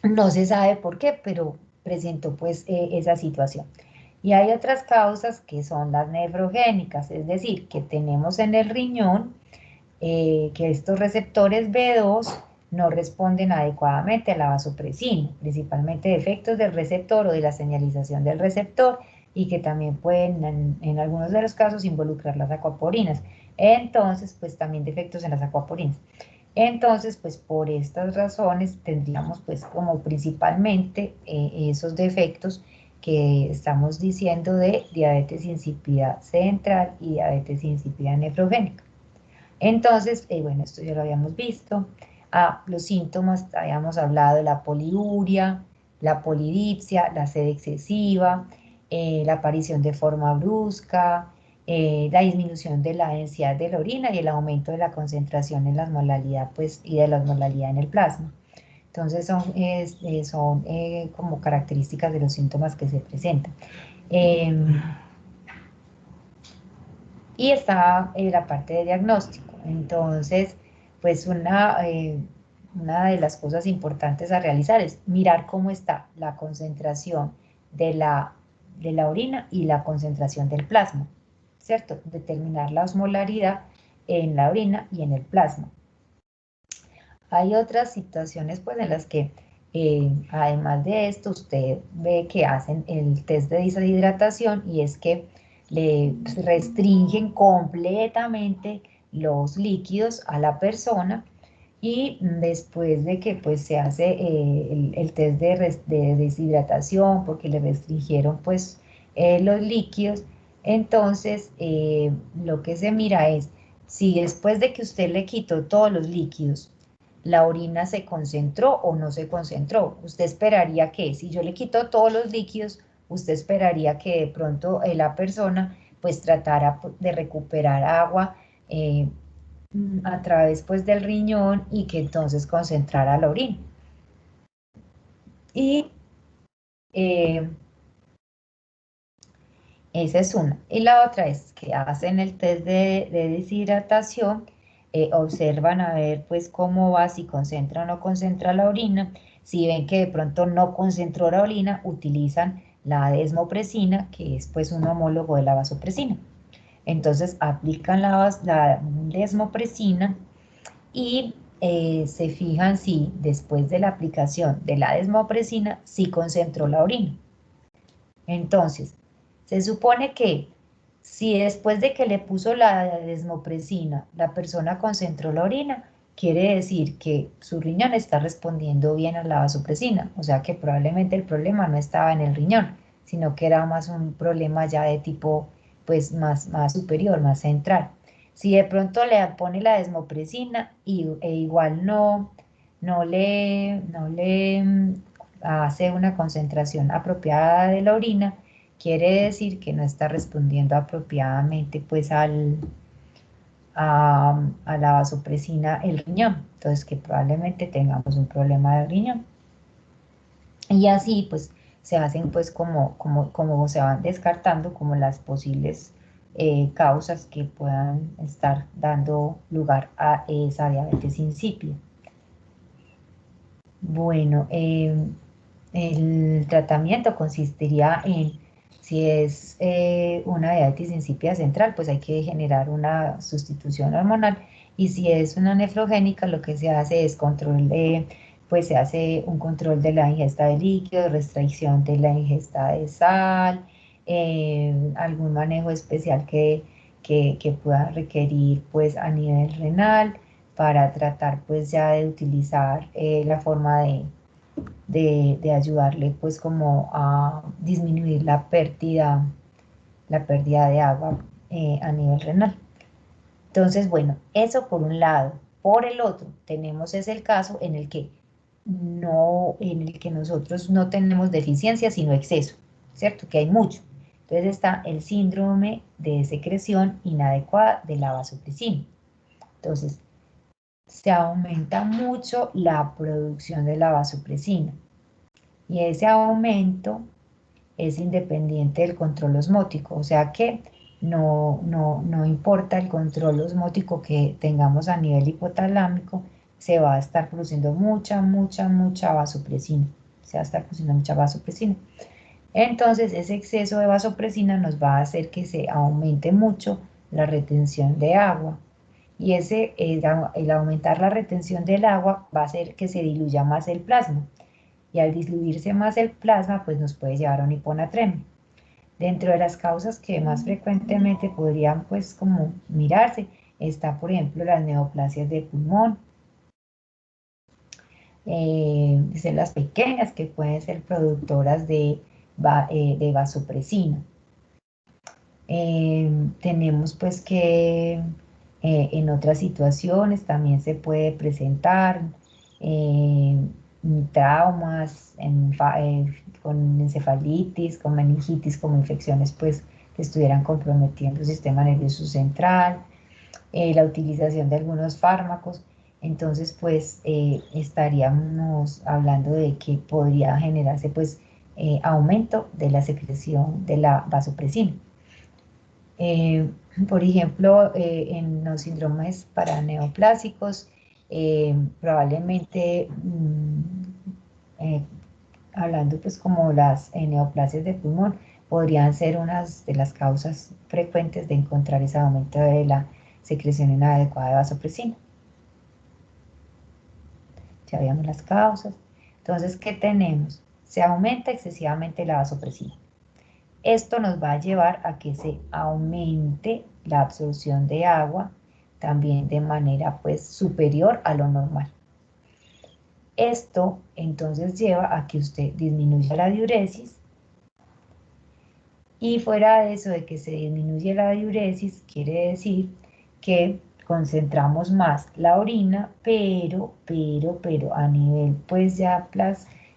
no se sabe por qué, pero presentó pues esa situación. Y hay otras causas que son las nefrogénicas, es decir, que tenemos en el riñón que estos receptores B2 no responden adecuadamente a la vasopresina, principalmente defectos del receptor o de la señalización del receptor y que también pueden en algunos de los casos involucrar las acuaporinas. Entonces, pues también defectos en las acuaporinas. Entonces, pues por estas razones tendríamos pues como principalmente esos defectos que estamos diciendo de diabetes insípida central y diabetes insípida nefrogénica. Entonces, bueno, esto ya lo habíamos visto. Los síntomas, habíamos hablado de la poliuria, la polidipsia, la sed excesiva, la aparición de forma brusca, la disminución de la densidad de la orina y el aumento de la concentración en la osmolalidad, pues, y de la osmolalidad en el plasma. Entonces son como características de los síntomas que se presentan. Y está la parte de diagnóstico. Entonces, pues una de las cosas importantes a realizar es mirar cómo está la concentración de la orina y la concentración del plasma, ¿cierto? Determinar la osmolaridad en la orina y en el plasma. Hay otras situaciones pues en las que Además de esto, usted ve que hacen el test de deshidratación y es que le restringen completamente los líquidos a la persona y después de que pues se hace el test de deshidratación porque le restringieron pues los líquidos, entonces lo que se mira es si después de que usted le quitó todos los líquidos, la orina se concentró o no se concentró. Usted esperaría que, si yo le quito todos los líquidos, usted esperaría que de pronto la persona pues tratara de recuperar agua a través pues del riñón y que entonces concentrara la orina. Y esa es una. Y la otra es que hacen el test de deshidratación, observan a ver pues cómo va, si concentra o no concentra la orina. Si ven que de pronto no concentró la orina, utilizan la desmopresina, que es pues un homólogo de la vasopresina. Entonces aplican la desmopresina y se fijan si después de la aplicación de la desmopresina sí concentró la orina. Entonces, se supone que si después de que le puso la desmopresina, la persona concentró la orina, quiere decir que su riñón está respondiendo bien a la vasopresina, o sea que probablemente el problema no estaba en el riñón, sino que era más un problema ya de tipo pues más superior, más central. Si de pronto le pone la desmopresina e igual no le hace una concentración apropiada de la orina, quiere decir que no está respondiendo apropiadamente pues a la vasopresina el riñón, entonces que probablemente tengamos un problema de riñón. Y así pues se hacen pues como se van descartando como las posibles causas que puedan estar dando lugar a esa diabetes insípida. Bueno, el tratamiento consistiría en, si es una diabetes insípida central, pues hay que generar una sustitución hormonal, y si es una nefrogénica, lo que se hace es pues se hace un control de la ingesta de líquidos, restricción de la ingesta de sal, algún manejo especial que pueda requerir pues a nivel renal, para tratar pues ya de utilizar la forma de ayudarle pues como a disminuir la pérdida de agua a nivel renal. Entonces, bueno, eso por un lado. Por el otro, tenemos el caso en el que nosotros no tenemos deficiencia, sino exceso, ¿cierto? Que hay mucho. Entonces está el síndrome de secreción inadecuada de la vasopresina. Entonces, se aumenta mucho la producción de la vasopresina y ese aumento es independiente del control osmótico, o sea que no importa el control osmótico que tengamos a nivel hipotalámico, se va a estar produciendo mucha vasopresina, se va a estar produciendo mucha vasopresina. Entonces ese exceso de vasopresina nos va a hacer que se aumente mucho la retención de agua, y el aumentar la retención del agua va a hacer que se diluya más el plasma, y al diluirse más el plasma pues nos puede llevar a una hiponatremia. Dentro de las causas que más frecuentemente podrían pues como mirarse está por ejemplo las neoplasias de pulmón, células pequeñas que pueden ser productoras de vasopresina. Tenemos pues que en otras situaciones también se puede presentar traumas, con encefalitis, con meningitis, como infecciones pues que estuvieran comprometiendo el sistema nervioso central, la utilización de algunos fármacos. Entonces pues estaríamos hablando de que podría generarse pues aumento de la secreción de la vasopresina. Por ejemplo, en los síndromes paraneoplásicos, probablemente, hablando pues como las neoplasias de pulmón, podrían ser unas de las causas frecuentes de encontrar ese aumento de la secreción inadecuada de vasopresina. Ya veamos las causas. Entonces, ¿qué tenemos? Se aumenta excesivamente la vasopresina. Esto nos va a llevar a que se aumente la absorción de agua también de manera pues superior a lo normal. Esto entonces lleva a que usted disminuya la diuresis, y fuera de eso de que se disminuye la diuresis, quiere decir que concentramos más la orina, pero a nivel pues ya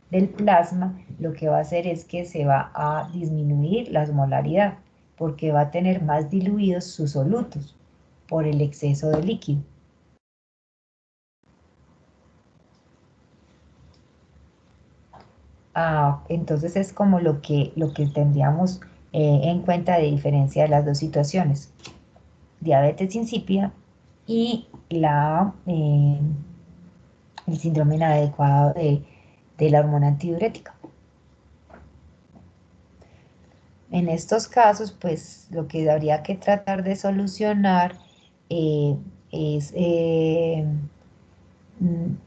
del plasma, lo que va a hacer es que se va a disminuir la osmolaridad, porque va a tener más diluidos sus solutos por el exceso de líquido. Entonces es como lo que tendríamos en cuenta de diferencia de las dos situaciones: diabetes insípida y el síndrome inadecuado de la hormona antidiurética. En estos casos, pues lo que habría que tratar de solucionar es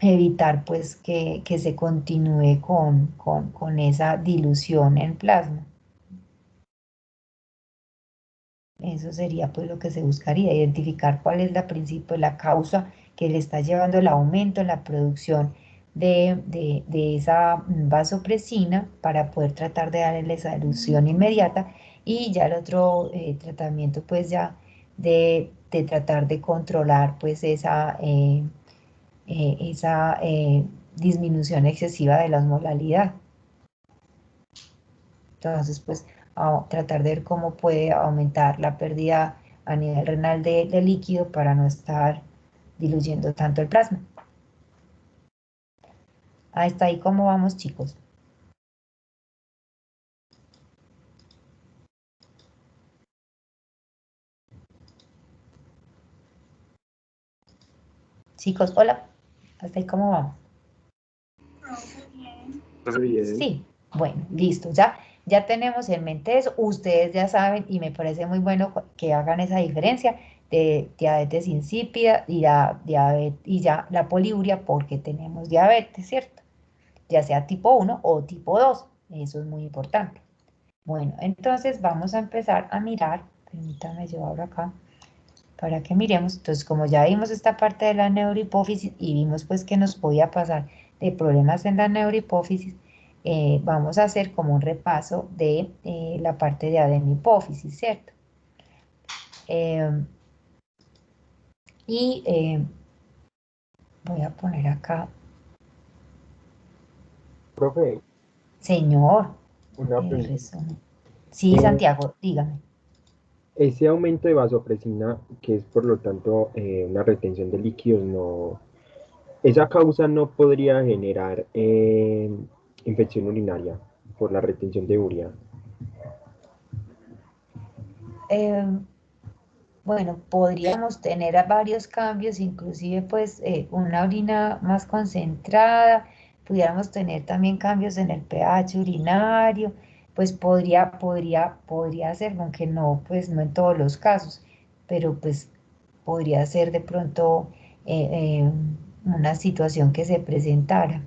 evitar pues que se continúe con esa dilución en plasma. Eso sería pues lo que se buscaría, identificar cuál es la causa que le está llevando el aumento en la producción de esa vasopresina, para poder tratar de darle esa solución inmediata, y ya el otro tratamiento pues ya de tratar de controlar pues esa disminución excesiva de la osmolalidad. Entonces, pues, tratar de ver cómo puede aumentar la pérdida a nivel renal de líquido para no estar diluyendo tanto el plasma. Hasta ahí, ¿cómo vamos, chicos? Chicos, hola. Hasta ahí, ¿cómo vamos? Sí, bueno, listo. Ya tenemos en mente eso. Ustedes ya saben, y me parece muy bueno que hagan esa diferencia de diabetes insípida y ya la poliuria, porque tenemos diabetes, ¿cierto? Ya sea tipo 1 o tipo 2. Eso es muy importante. Bueno, entonces vamos a empezar a mirar. Permítanme, yo abro acá para que miremos. Entonces, como ya vimos esta parte de la neurohipófisis y vimos pues que nos podía pasar de problemas en la neurohipófisis, vamos a hacer como un repaso de la parte de adenohipófisis, ¿cierto? Voy a poner acá. Profe, Señor. una pregunta. Sí, Santiago, dígame. Ese aumento de vasopresina, que es por lo tanto una retención de líquidos, esa causa no podría generar infección urinaria por la retención de urea. Bueno, podríamos tener varios cambios, inclusive pues una orina más concentrada, pudiéramos tener también cambios en el pH urinario, pues podría ser, aunque no, pues no en todos los casos, pero pues podría ser de pronto una situación que se presentara,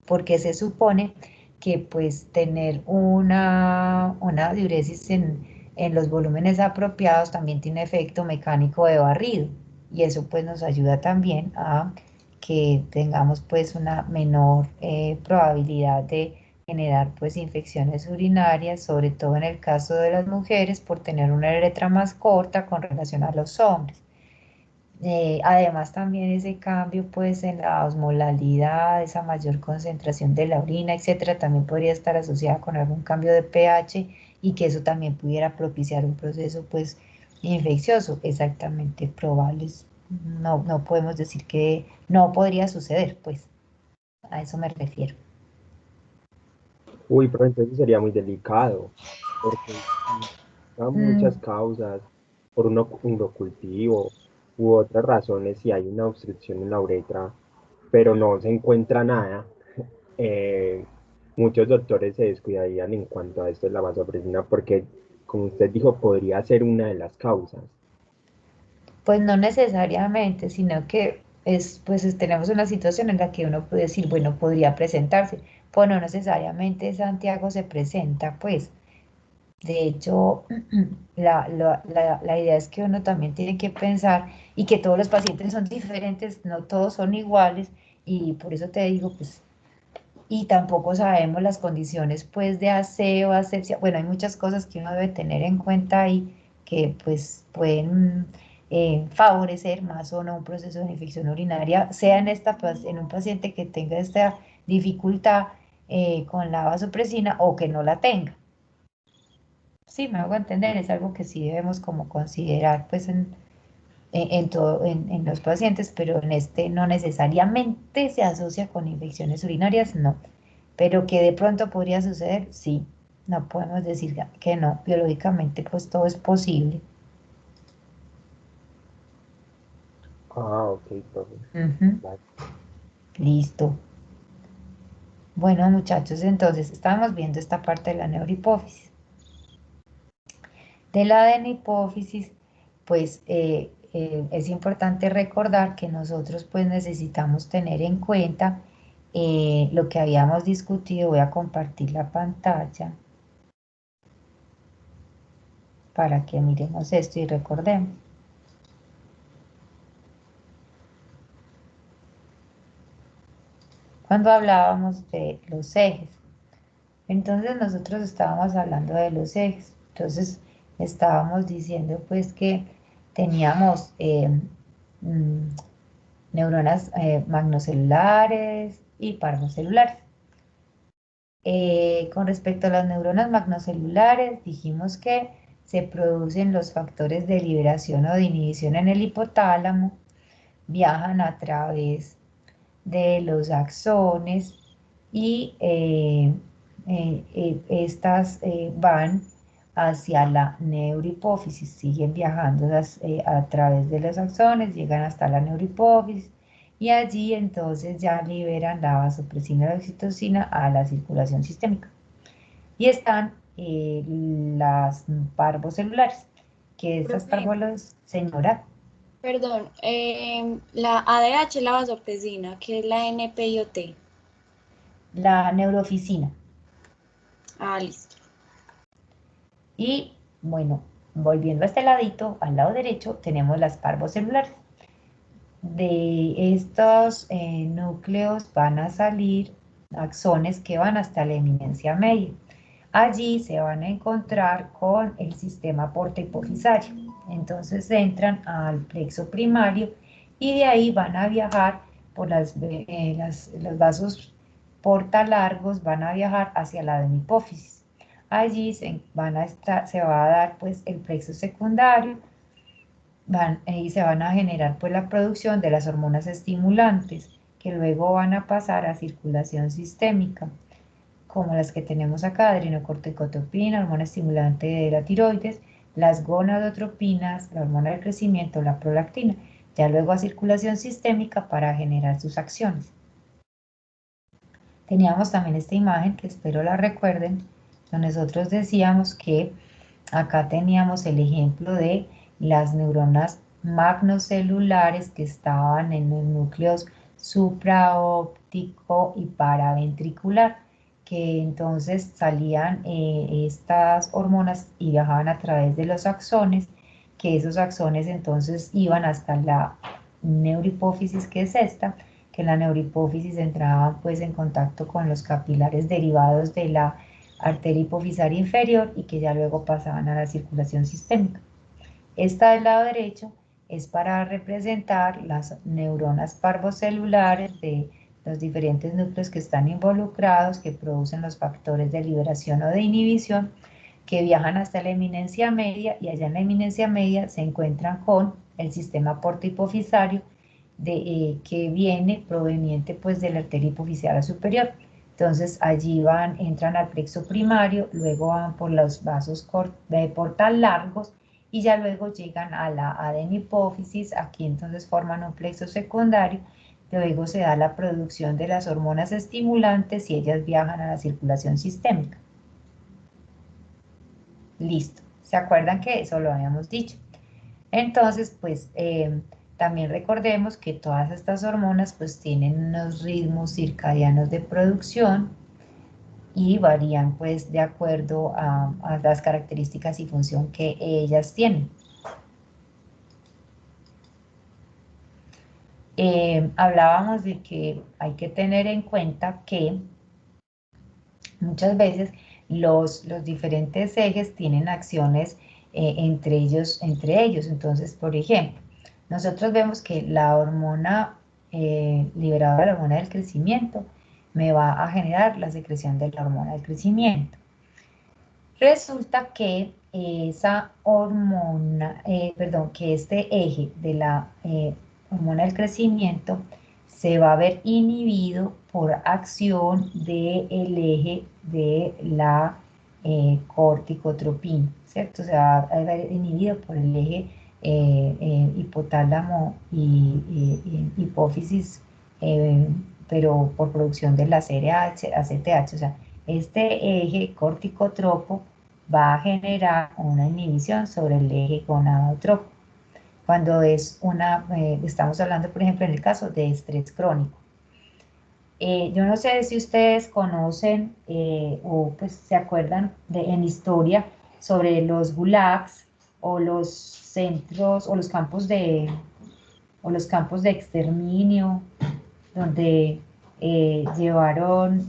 porque se supone que pues tener una diuresis en los volúmenes apropiados también tiene efecto mecánico de barrido, y eso pues nos ayuda también a que tengamos pues una menor probabilidad de generar pues infecciones urinarias, sobre todo en el caso de las mujeres, por tener una uretra más corta con relación a los hombres. Además también ese cambio pues en la osmolalidad, esa mayor concentración de la orina, etcétera, también podría estar asociada con algún cambio de pH, y que eso también pudiera propiciar un proceso pues infeccioso. Exactamente, probables. No podemos decir que no podría suceder, pues a eso me refiero. Uy, pero entonces sería muy delicado, porque hay muchas causas, por un urocultivo u otras razones, si hay una obstrucción en la uretra, pero no se encuentra nada. Muchos doctores se descuidarían en cuanto a esto de la vasopresina, porque, como usted dijo, podría ser una de las causas. Pues no necesariamente, sino que tenemos una situación en la que uno puede decir, bueno, podría presentarse, pues no necesariamente Santiago se presenta, pues. De hecho, la idea es que uno también tiene que pensar y que todos los pacientes son diferentes, no todos son iguales, y por eso te digo, pues, y tampoco sabemos las condiciones, pues, de aseo, asepsia. Bueno, hay muchas cosas que uno debe tener en cuenta ahí que, pues, pueden favorecer más o no un proceso de infección urinaria, sea en un paciente que tenga esta dificultad con la vasopresina o que no la tenga. Sí, me hago entender, es algo que sí debemos como considerar pues en los pacientes, pero en este no necesariamente se asocia con infecciones urinarias, no. Pero que de pronto podría suceder, sí. No podemos decir que no, biológicamente pues todo es posible. Ok, profe. Ujú. Vale. Listo. Bueno, muchachos, entonces estábamos viendo esta parte de la neurohipófisis. De la adenopófisis, pues es importante recordar que nosotros pues necesitamos tener en cuenta lo que habíamos discutido. Voy a compartir la pantalla para que miremos esto y recordemos. Cuando hablábamos de los ejes, entonces nosotros estábamos hablando de los ejes, entonces estábamos diciendo pues que teníamos mm, neuronas magnocelulares y parvocelulares. Con respecto a las neuronas magnocelulares, dijimos que se producen los factores de liberación o de inhibición en el hipotálamo, viajan a través de los axones y estas van hacia la neurohipófisis, siguen viajando a través de los axones, llegan hasta la neurohipófisis y allí entonces ya liberan la vasopresina y la oxitocina a la circulación sistémica. Y están las parvocelulares, que estas Profe. parvocelulares, señora. Perdón, la ADH, la vasopresina, que es la NPIOT. La neuroficina. Ah, listo. Y bueno, volviendo a este ladito, al lado derecho, tenemos las parvocelulares. De estos núcleos van a salir axones que van hasta la eminencia media. Allí se van a encontrar con el sistema porta-hipofisario. Entonces entran al plexo primario y de ahí van a viajar por los vasos portalargos, van a viajar hacia la adenohipófisis. Allí se va a dar pues el plexo secundario y se van a generar pues la producción de las hormonas estimulantes que luego van a pasar a circulación sistémica, como las que tenemos acá, adrenocorticotropina, hormona estimulante de la tiroides, las gonadotropinas, la hormona del crecimiento, la prolactina, ya luego a circulación sistémica para generar sus acciones. Teníamos también esta imagen que espero la recuerden, donde nosotros decíamos que acá teníamos el ejemplo de las neuronas magnocelulares que estaban en los núcleos supraóptico y paraventricular, que entonces salían estas hormonas y viajaban a través de los axones, que esos axones entonces iban hasta la neurohipófisis, que es esta, que la neurohipófisis entraba pues en contacto con los capilares derivados de la arteria hipofisaria inferior y que ya luego pasaban a la circulación sistémica. Esta del lado derecho es para representar las neuronas parvocelulares de los diferentes núcleos que están involucrados, que producen los factores de liberación o de inhibición, que viajan hasta la eminencia media y allá en la eminencia media se encuentran con el sistema portohipofisario que viene proveniente pues de la arteria hipofisaria superior. Entonces allí entran al plexo primario, luego van por los vasos portal largos y ya luego llegan a la adenopófisis, aquí entonces forman un plexo secundario, luego se da la producción de las hormonas estimulantes y ellas viajan a la circulación sistémica. Listo, ¿se acuerdan que eso lo habíamos dicho? Entonces, pues también recordemos que todas estas hormonas pues tienen unos ritmos circadianos de producción y varían pues de acuerdo a las características y función que ellas tienen. Hablábamos de que hay que tener en cuenta que muchas veces los diferentes ejes tienen acciones entre ellos. Entonces, por ejemplo, nosotros vemos que la hormona liberadora, la hormona del crecimiento, me va a generar la secreción de la hormona del crecimiento. Resulta que esa hormona, que este eje de la hormona del crecimiento se va a ver inhibido por acción del eje de la corticotropina, ¿cierto? Se va a ver inhibido por el eje hipotálamo y hipófisis, pero por producción de la CRH, ACTH, o sea, este eje corticotropo va a generar una inhibición sobre el eje gonadotropo. Cuando es estamos hablando, por ejemplo, en el caso de estrés crónico. Yo no sé si ustedes conocen o pues se acuerdan en historia sobre los gulags o los centros o los campos de exterminio, donde llevaron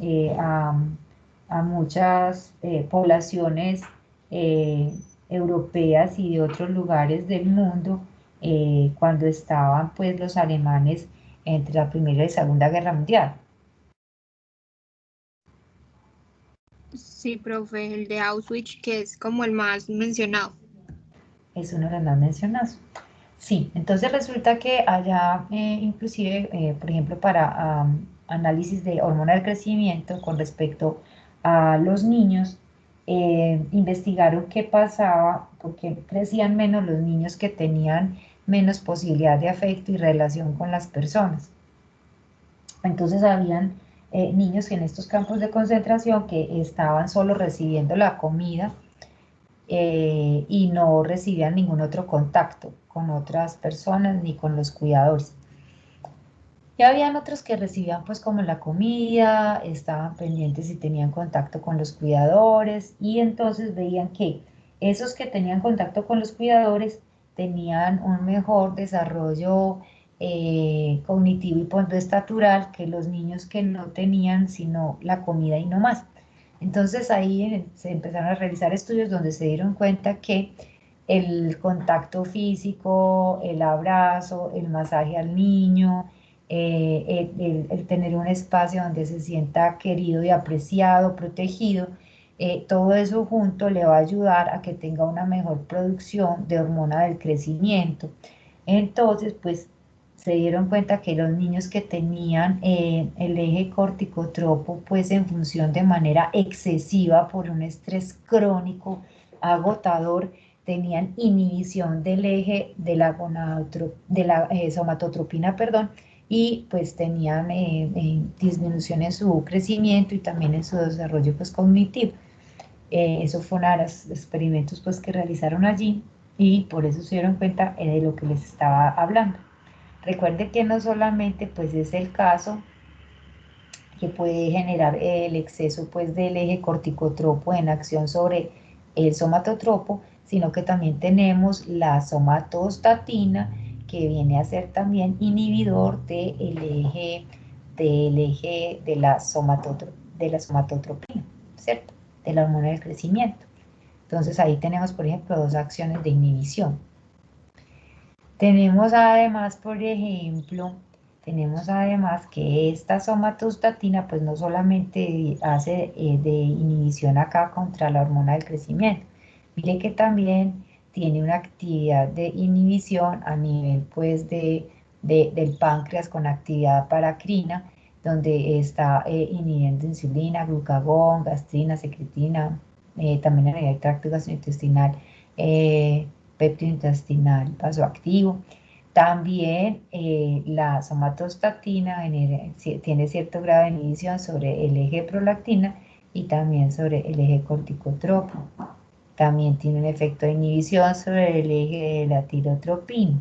a muchas poblaciones europeas y de otros lugares del mundo cuando estaban pues los alemanes entre la Primera y Segunda Guerra Mundial. Sí, profe, el de Auschwitz, que es como el más mencionado. Es uno de los más mencionados. Sí, entonces resulta que allá inclusive, por ejemplo, para análisis de hormona del crecimiento con respecto a los niños, investigaron qué pasaba, porque crecían menos los niños que tenían menos posibilidad de afecto y relación con las personas. Entonces habían niños en estos campos de concentración que estaban solo recibiendo la comida y no recibían ningún otro contacto con otras personas ni con los cuidadores. Y habían otros que recibían pues como la comida, estaban pendientes y tenían contacto con los cuidadores y entonces veían que esos que tenían contacto con los cuidadores tenían un mejor desarrollo cognitivo y ponderostatural que los niños que no tenían sino la comida y no más. Entonces ahí se empezaron a realizar estudios donde se dieron cuenta que el contacto físico, el abrazo, el masaje al niño, el tener un espacio donde se sienta querido y apreciado, protegido, todo eso junto le va a ayudar a que tenga una mejor producción de hormona del crecimiento. Entonces, pues se dieron cuenta que los niños que tenían el eje corticotropo, pues en función de manera excesiva por un estrés crónico, agotador, tenían inhibición del eje de la somatotropina, y pues tenían disminución en su crecimiento y también en su desarrollo pues cognitivo. Eso fue uno de los experimentos pues que realizaron allí y por eso se dieron cuenta de lo que les estaba hablando. Recuerde que no solamente pues es el caso que puede generar el exceso pues del eje corticotropo en acción sobre el somatotropo, sino que también tenemos la somatostatina, que viene a ser también inhibidor del eje de la somatotropina, ¿cierto? De la hormona del crecimiento. Entonces ahí tenemos, por ejemplo, dos acciones de inhibición. Tenemos además, por ejemplo, que esta somatostatina pues no solamente hace de inhibición acá contra la hormona del crecimiento, mire que también tiene una actividad de inhibición a nivel pues del páncreas con actividad paracrina, donde está inhibiendo insulina, glucagón, gastrina, secretina, también a nivel del tracto gastrointestinal, péptido intestinal vasoactivo. También la somatostatina tiene cierto grado de inhibición sobre el eje prolactina y también sobre el eje corticotropo. También tiene un efecto de inhibición sobre el eje de la tirotropina.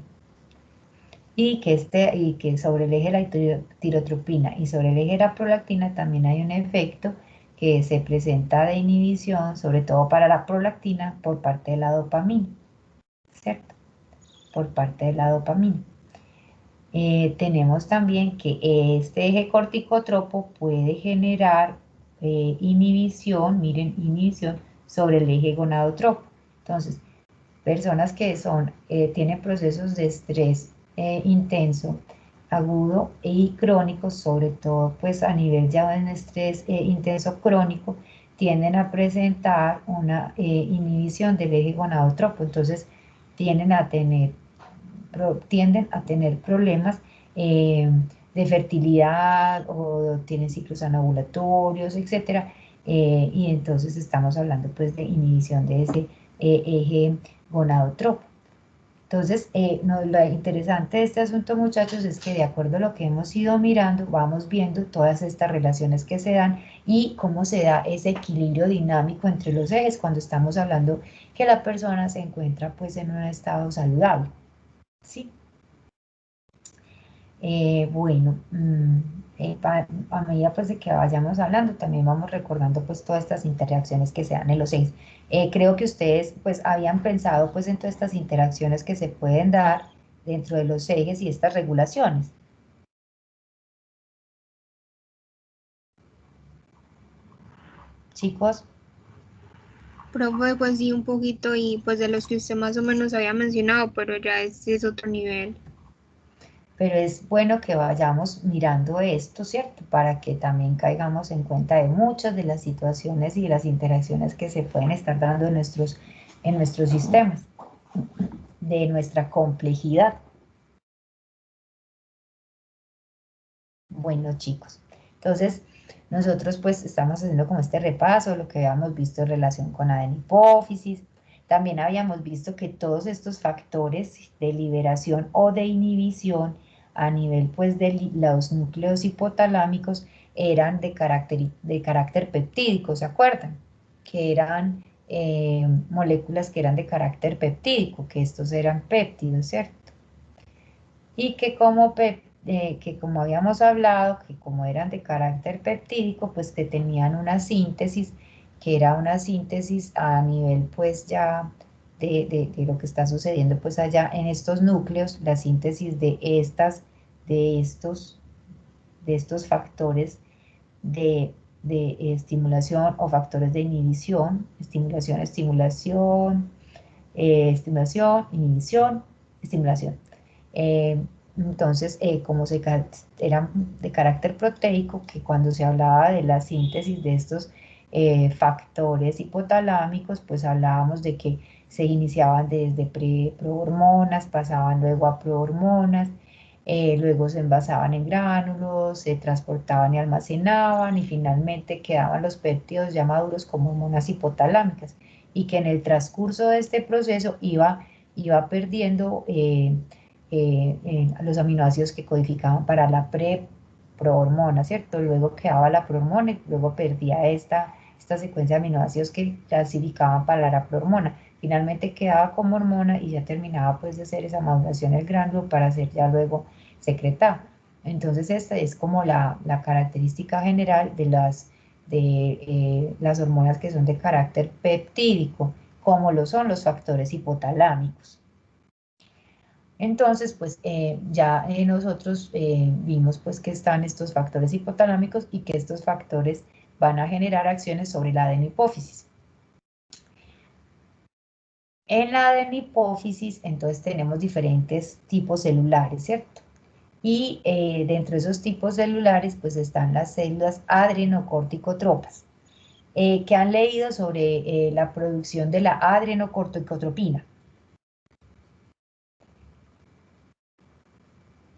y que sobre el eje de la tirotropina y sobre el eje de la prolactina también hay un efecto que se presenta de inhibición, sobre todo para la prolactina, por parte de la dopamina, ¿cierto? Por parte de la dopamina. Tenemos también que este eje corticotropo puede generar inhibición, miren, inhibición sobre el eje gonadotropo. Entonces, personas que tienen procesos de estrés intenso, agudo y crónico, sobre todo pues a nivel ya de un estrés intenso crónico, tienden a presentar una inhibición del eje gonadotropo. Entonces, tienden a tener problemas de fertilidad o tienen ciclos anovulatorios, etcétera, y entonces estamos hablando pues de inhibición de ese eje gonadotropo. Entonces, lo interesante de este asunto, muchachos, es que de acuerdo a lo que hemos ido mirando, vamos viendo todas estas relaciones que se dan y cómo se da ese equilibrio dinámico entre los ejes cuando estamos hablando que la persona se encuentra pues en un estado saludable. ¿Sí? Bueno, a medida pues de que vayamos hablando, también vamos recordando pues todas estas interacciones que se dan en los ejes. Creo que ustedes pues habían pensado pues en todas estas interacciones que se pueden dar dentro de los ejes y estas regulaciones. Chicos. Profe, pues sí, un poquito y pues de los que usted más o menos había mencionado, pero ya este es otro nivel. Pero es bueno que vayamos mirando esto, ¿cierto? Para que también caigamos en cuenta de muchas de las situaciones y las interacciones que se pueden estar dando en nuestros sistemas, de nuestra complejidad. Bueno, chicos, entonces nosotros pues estamos haciendo como este repaso, lo que habíamos visto en relación con adenipófisis. También habíamos visto que todos estos factores de liberación o de inhibición a nivel pues de los núcleos hipotalámicos eran de carácter peptídico, ¿se acuerdan? Que eran moléculas que eran de carácter peptídico, que estos eran péptidos, ¿cierto? Y que como habíamos hablado, que como eran de carácter peptídico, pues que tenían una síntesis, que era una síntesis a nivel pues ya de lo que está sucediendo pues allá en estos núcleos, la síntesis de estos factores de estimulación o factores de inhibición, estimulación, inhibición, estimulación. Entonces, como eran de carácter proteico, que cuando se hablaba de la síntesis de estos factores hipotalámicos, pues hablábamos de que se iniciaban desde prohormonas, pasaban luego a prohormonas, luego se envasaban en gránulos, se transportaban y almacenaban y finalmente quedaban los péptidos ya maduros como hormonas hipotalámicas y que en el transcurso de este proceso iba perdiendo los aminoácidos que codificaban para la prohormona, ¿cierto? Luego quedaba la prohormona y luego perdía esta secuencia de aminoácidos que clasificaban para la prohormona. Finalmente quedaba como hormona y ya terminaba pues de hacer esa maduración del gránulo para ser ya luego secretado. Entonces esta es como la característica general de las hormonas que son de carácter peptídico, como lo son los factores hipotalámicos. Entonces, pues ya nosotros vimos pues que están estos factores hipotalámicos y que estos factores van a generar acciones sobre la adenipófisis. En la adenipófisis, entonces tenemos diferentes tipos celulares, ¿cierto? Y dentro de esos tipos celulares, pues están las células adrenocorticotropas, que han leído sobre la producción de la adrenocorticotropina,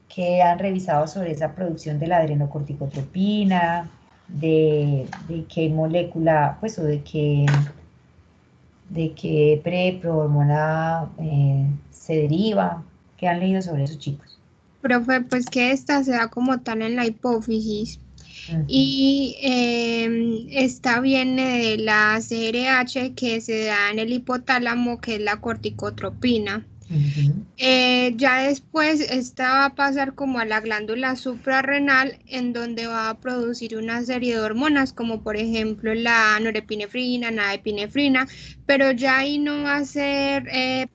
que han revisado sobre esa producción de la adrenocorticotropina, de qué molécula, pues, o de qué prohormona se deriva, que han leído sobre esos chicos. Profe, pues que esta se da como tal en la hipófisis. Y esta viene de la CRH que se da en el hipotálamo, que es la corticotropina. Ya después esta va a pasar como a la glándula suprarrenal, en donde va a producir una serie de hormonas, como por ejemplo la norepinefrina, epinefrina, pero ya ahí no va a ser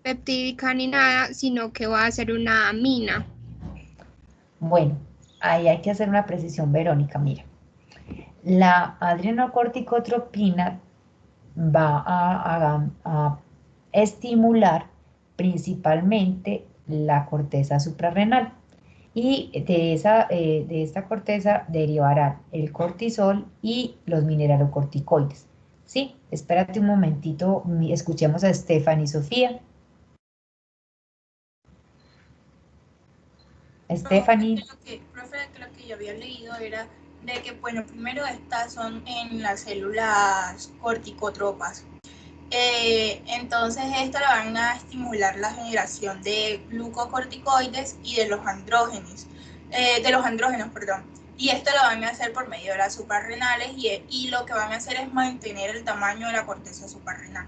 peptídica ni nada, sino que va a ser una amina. Bueno, ahí hay que hacer una precisión, Verónica, mira. La adrenocorticotropina va a estimular principalmente la corteza suprarrenal y de esta corteza derivarán el cortisol y los mineralocorticoides. ¿Sí? Espérate un momentito, escuchemos a Stephanie y Sofía. Stephanie. Profe, lo que yo había leído era de que, bueno, primero estas son en las células corticotropas. Entonces esto le van a estimular la generación de glucocorticoides y de los andrógenos, perdón. Y esto lo van a hacer por medio de las suprarrenales y lo que van a hacer es mantener el tamaño de la corteza suprarrenal.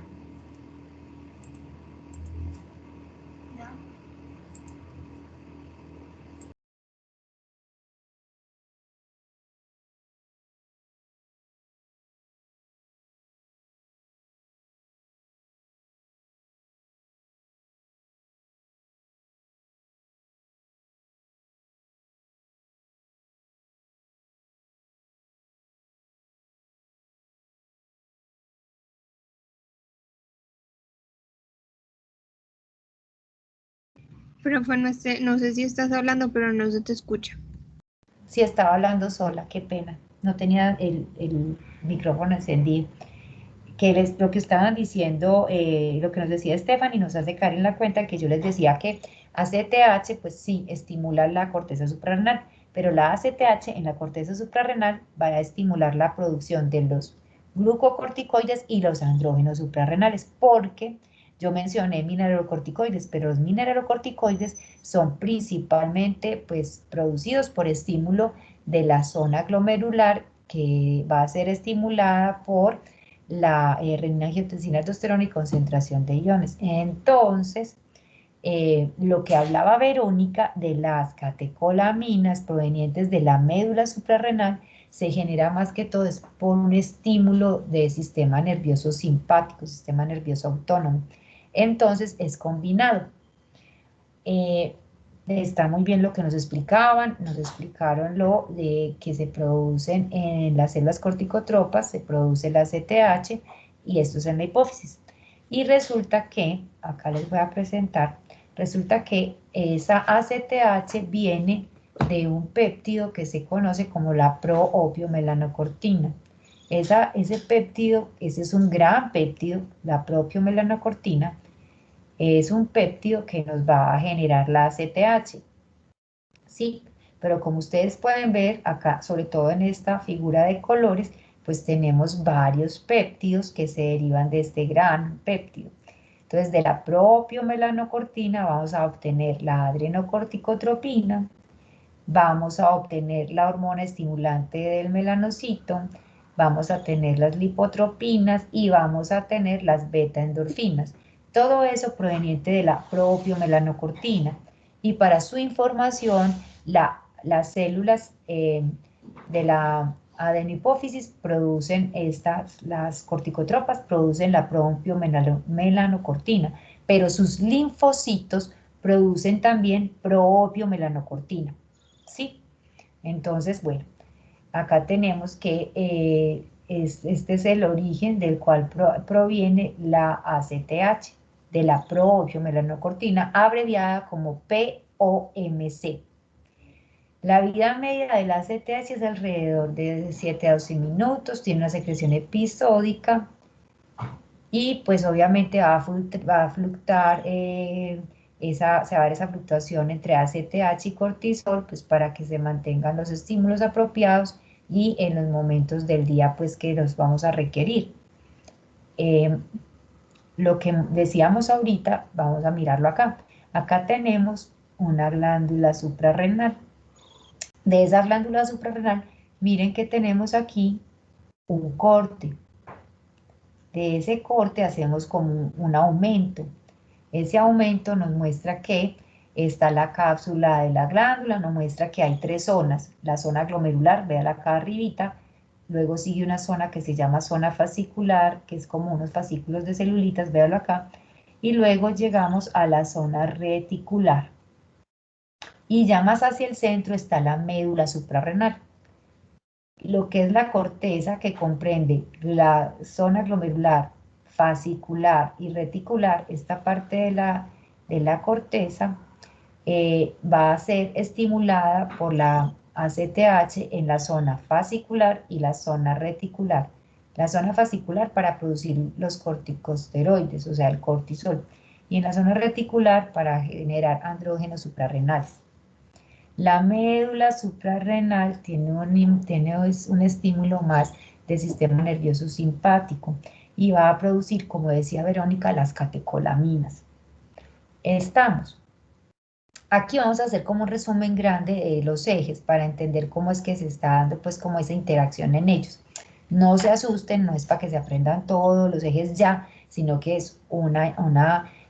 Profe, no sé si estás hablando, pero no se te escucha. Sí, estaba hablando sola, qué pena. No tenía el micrófono encendido. Lo que estaban diciendo, lo que nos decía Stephanie, nos hace caer en la cuenta que yo les decía que ACTH, pues sí, estimula la corteza suprarrenal, pero la ACTH en la corteza suprarrenal va a estimular la producción de los glucocorticoides y los andrógenos suprarrenales, porque yo mencioné mineralocorticoides, pero los mineralocorticoides son principalmente pues producidos por estímulo de la zona glomerular que va a ser estimulada por la renina, angiotensina, aldosterona y concentración de iones. Entonces, lo que hablaba Verónica de las catecolaminas provenientes de la médula suprarrenal se genera más que todo es por un estímulo del sistema nervioso simpático, sistema nervioso autónomo. Entonces es combinado. Está muy bien lo que nos explicaban, nos explicaron lo de que se producen en las células corticotropas, se produce la ACTH y esto es en la hipófisis. Y resulta que, acá les voy a presentar, resulta que esa ACTH viene de un péptido que se conoce como la proopiomelanocortina. Ese péptido, ese es un gran péptido, la proopiomelanocortina, es un péptido que nos va a generar la ACTH. Sí, pero como ustedes pueden ver acá, sobre todo en esta figura de colores, pues tenemos varios péptidos que se derivan de este gran péptido. Entonces, de la proopiomelanocortina vamos a obtener la adrenocorticotropina, vamos a obtener la hormona estimulante del melanocito, vamos a tener las lipotropinas y vamos a tener las beta-endorfinas. Todo eso proveniente de la proopiomelanocortina. Y para su información, las células de la adenopófisis producen las corticotropas producen la proopiomelanocortina, pero sus linfocitos producen también proopiomelanocortina. ¿Sí? Entonces, bueno, acá tenemos que este es el origen del cual proviene la ACTH, de la proopiomelanocortina, abreviada como POMC. La vida media de la ACTH es alrededor de 7 a 12 minutos, tiene una secreción episódica y pues obviamente va a fluctuar se va a dar esa fluctuación entre ACTH y cortisol, pues para que se mantengan los estímulos apropiados y en los momentos del día pues que los vamos a requerir. Lo que decíamos ahorita, vamos a mirarlo acá. Acá tenemos una glándula suprarrenal. De esa glándula suprarrenal, miren que tenemos aquí un corte. De ese corte hacemos como un aumento. Ese aumento nos muestra que está la cápsula de la glándula, nos muestra que hay 3 zonas. La zona glomerular, véala acá arribita, luego sigue una zona que se llama zona fascicular, que es como unos fascículos de celulitas, véalo acá, y luego llegamos a la zona reticular. Y ya más hacia el centro está la médula suprarrenal. Lo que es la corteza, que comprende la zona glomerular, fascicular y reticular, esta parte de la corteza va a ser estimulada por la ACTH en la zona fascicular y la zona reticular. La zona fascicular para producir los corticosteroides, o sea, el cortisol, y en la zona reticular para generar andrógenos suprarrenales. La médula suprarrenal tiene un estímulo más del sistema nervioso simpático y va a producir, como decía Verónica, las catecolaminas. Aquí vamos a hacer como un resumen grande de los ejes para entender cómo es que se está dando pues como esa interacción en ellos. No se asusten, no es para que se aprendan todos los ejes ya, sino que es una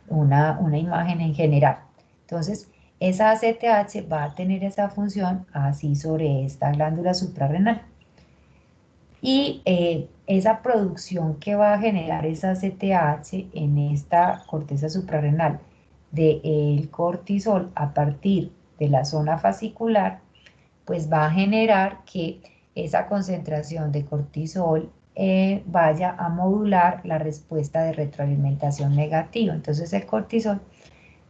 imagen en general. Entonces, esa ACTH va a tener esa función así sobre esta glándula suprarrenal. Y esa producción que va a generar esa ACTH en esta corteza suprarrenal del cortisol a partir de la zona fascicular, pues va a generar que esa concentración de cortisol vaya a modular la respuesta de retroalimentación negativa. Entonces el cortisol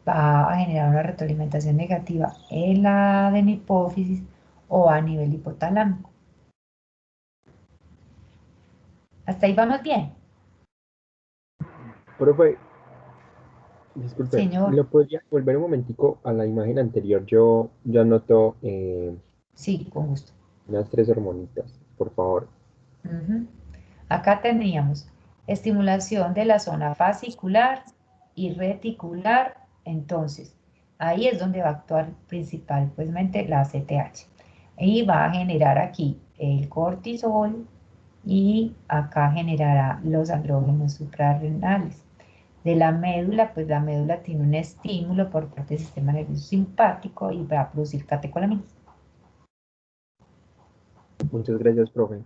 va a generar una retroalimentación negativa en la adenopófisis o a nivel hipotalámico. ¿Hasta ahí vamos bien? Profe, disculpe, Señor. ¿lo podría volver un momentico a la imagen anterior? Yo anoto Sí, con gusto. unas 3 hormonitas, por favor. Acá tendríamos estimulación de la zona fascicular y reticular. Entonces, ahí es donde va a actuar principalmente la ACTH. Y va a generar aquí el cortisol y acá generará los andrógenos suprarrenales. De la médula, pues la médula tiene un estímulo por parte del sistema nervioso simpático y va a producir catecolaminas. Muchas gracias, profe.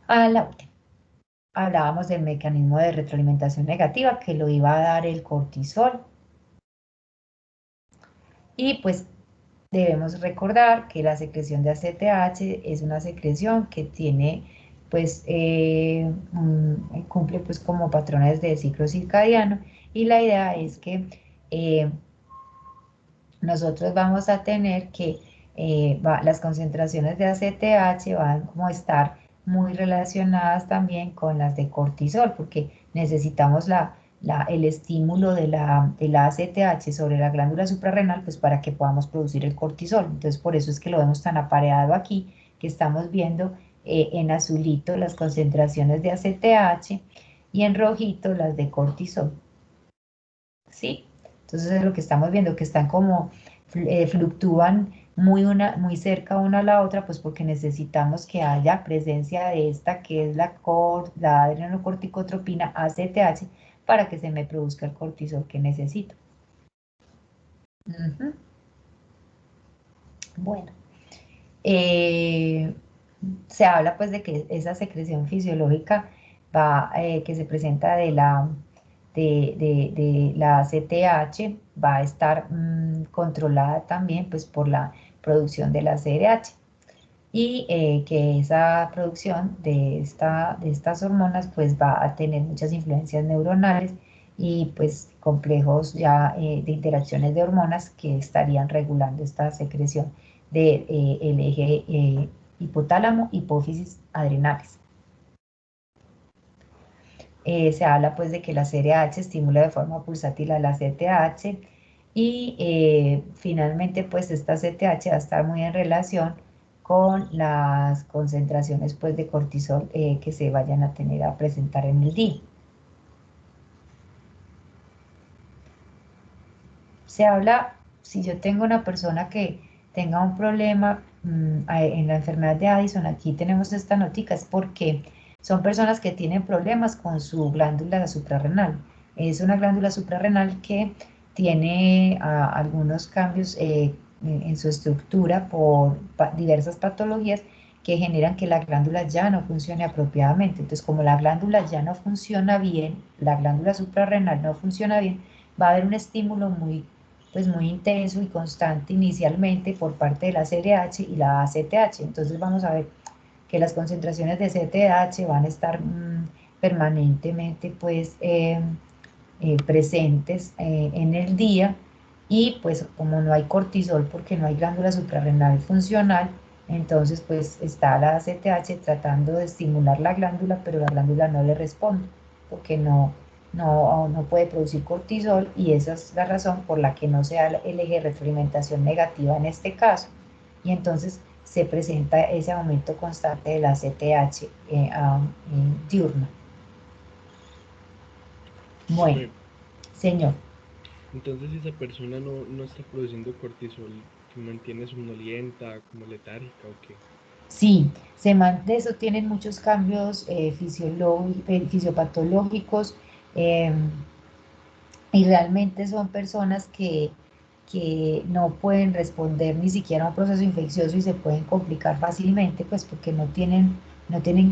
A la última. Hablábamos del mecanismo de retroalimentación negativa que lo iba a dar el cortisol. Y pues debemos recordar que la secreción de ACTH es una secreción que tiene pues cumple pues como patrones de ciclo circadiano, y la idea es que nosotros vamos a tener que las concentraciones de ACTH van como a estar muy relacionadas también con las de cortisol, porque necesitamos el estímulo de la ACTH sobre la glándula suprarrenal pues para que podamos producir el cortisol. Entonces por eso es que lo vemos tan apareado aquí, que estamos viendo en azulito las concentraciones de ACTH y en rojito las de cortisol. ¿Sí? Entonces es lo que estamos viendo, que están como fluctúan muy cerca una a la otra, pues porque necesitamos que haya presencia de esta que es la adrenocorticotropina ACTH para que se me produzca el cortisol que necesito. Bueno, se habla pues de que esa secreción fisiológica que se presenta de la ACTH va a estar controlada también pues por la producción de la CRH, y que esa producción de estas hormonas pues va a tener muchas influencias neuronales y pues complejos ya de interacciones de hormonas que estarían regulando esta secreción del eje hipotálamo, hipófisis, adrenales. Se habla pues de que la CRH estimula de forma pulsátil a la ACTH y finalmente pues esta ACTH va a estar muy en relación con las concentraciones pues de cortisol que se vayan a tener a presentar en el día. Se habla, si yo tengo una persona que tenga un problema en la enfermedad de Addison, aquí tenemos esta notica, es porque son personas que tienen problemas con su glándula suprarrenal. Es una glándula suprarrenal que tiene algunos cambios en su estructura por diversas patologías que generan que la glándula ya no funcione apropiadamente. Entonces, como la glándula ya no funciona bien, la glándula suprarrenal no funciona bien, va a haber un estímulo pues muy intenso y constante inicialmente por parte de la CRH y la ACTH. Entonces vamos a ver que las concentraciones de CTH van a estar permanentemente pues presentes en el día, y pues como no hay cortisol porque no hay glándula suprarrenal funcional, entonces pues está la ACTH tratando de estimular la glándula, pero la glándula no le responde porque no puede producir cortisol, y esa es la razón por la que no se da el eje de retroalimentación negativa en este caso, y entonces se presenta ese aumento constante de la CTH diurna. Bueno, Profe, señor. entonces si esa persona no está produciendo cortisol, ¿se mantiene somnolienta, como letárgica o qué? Sí, de eso tienen muchos cambios fisiopatológicos, eh, y realmente son personas que no pueden responder ni siquiera a un proceso infeccioso y se pueden complicar fácilmente, pues porque no tienen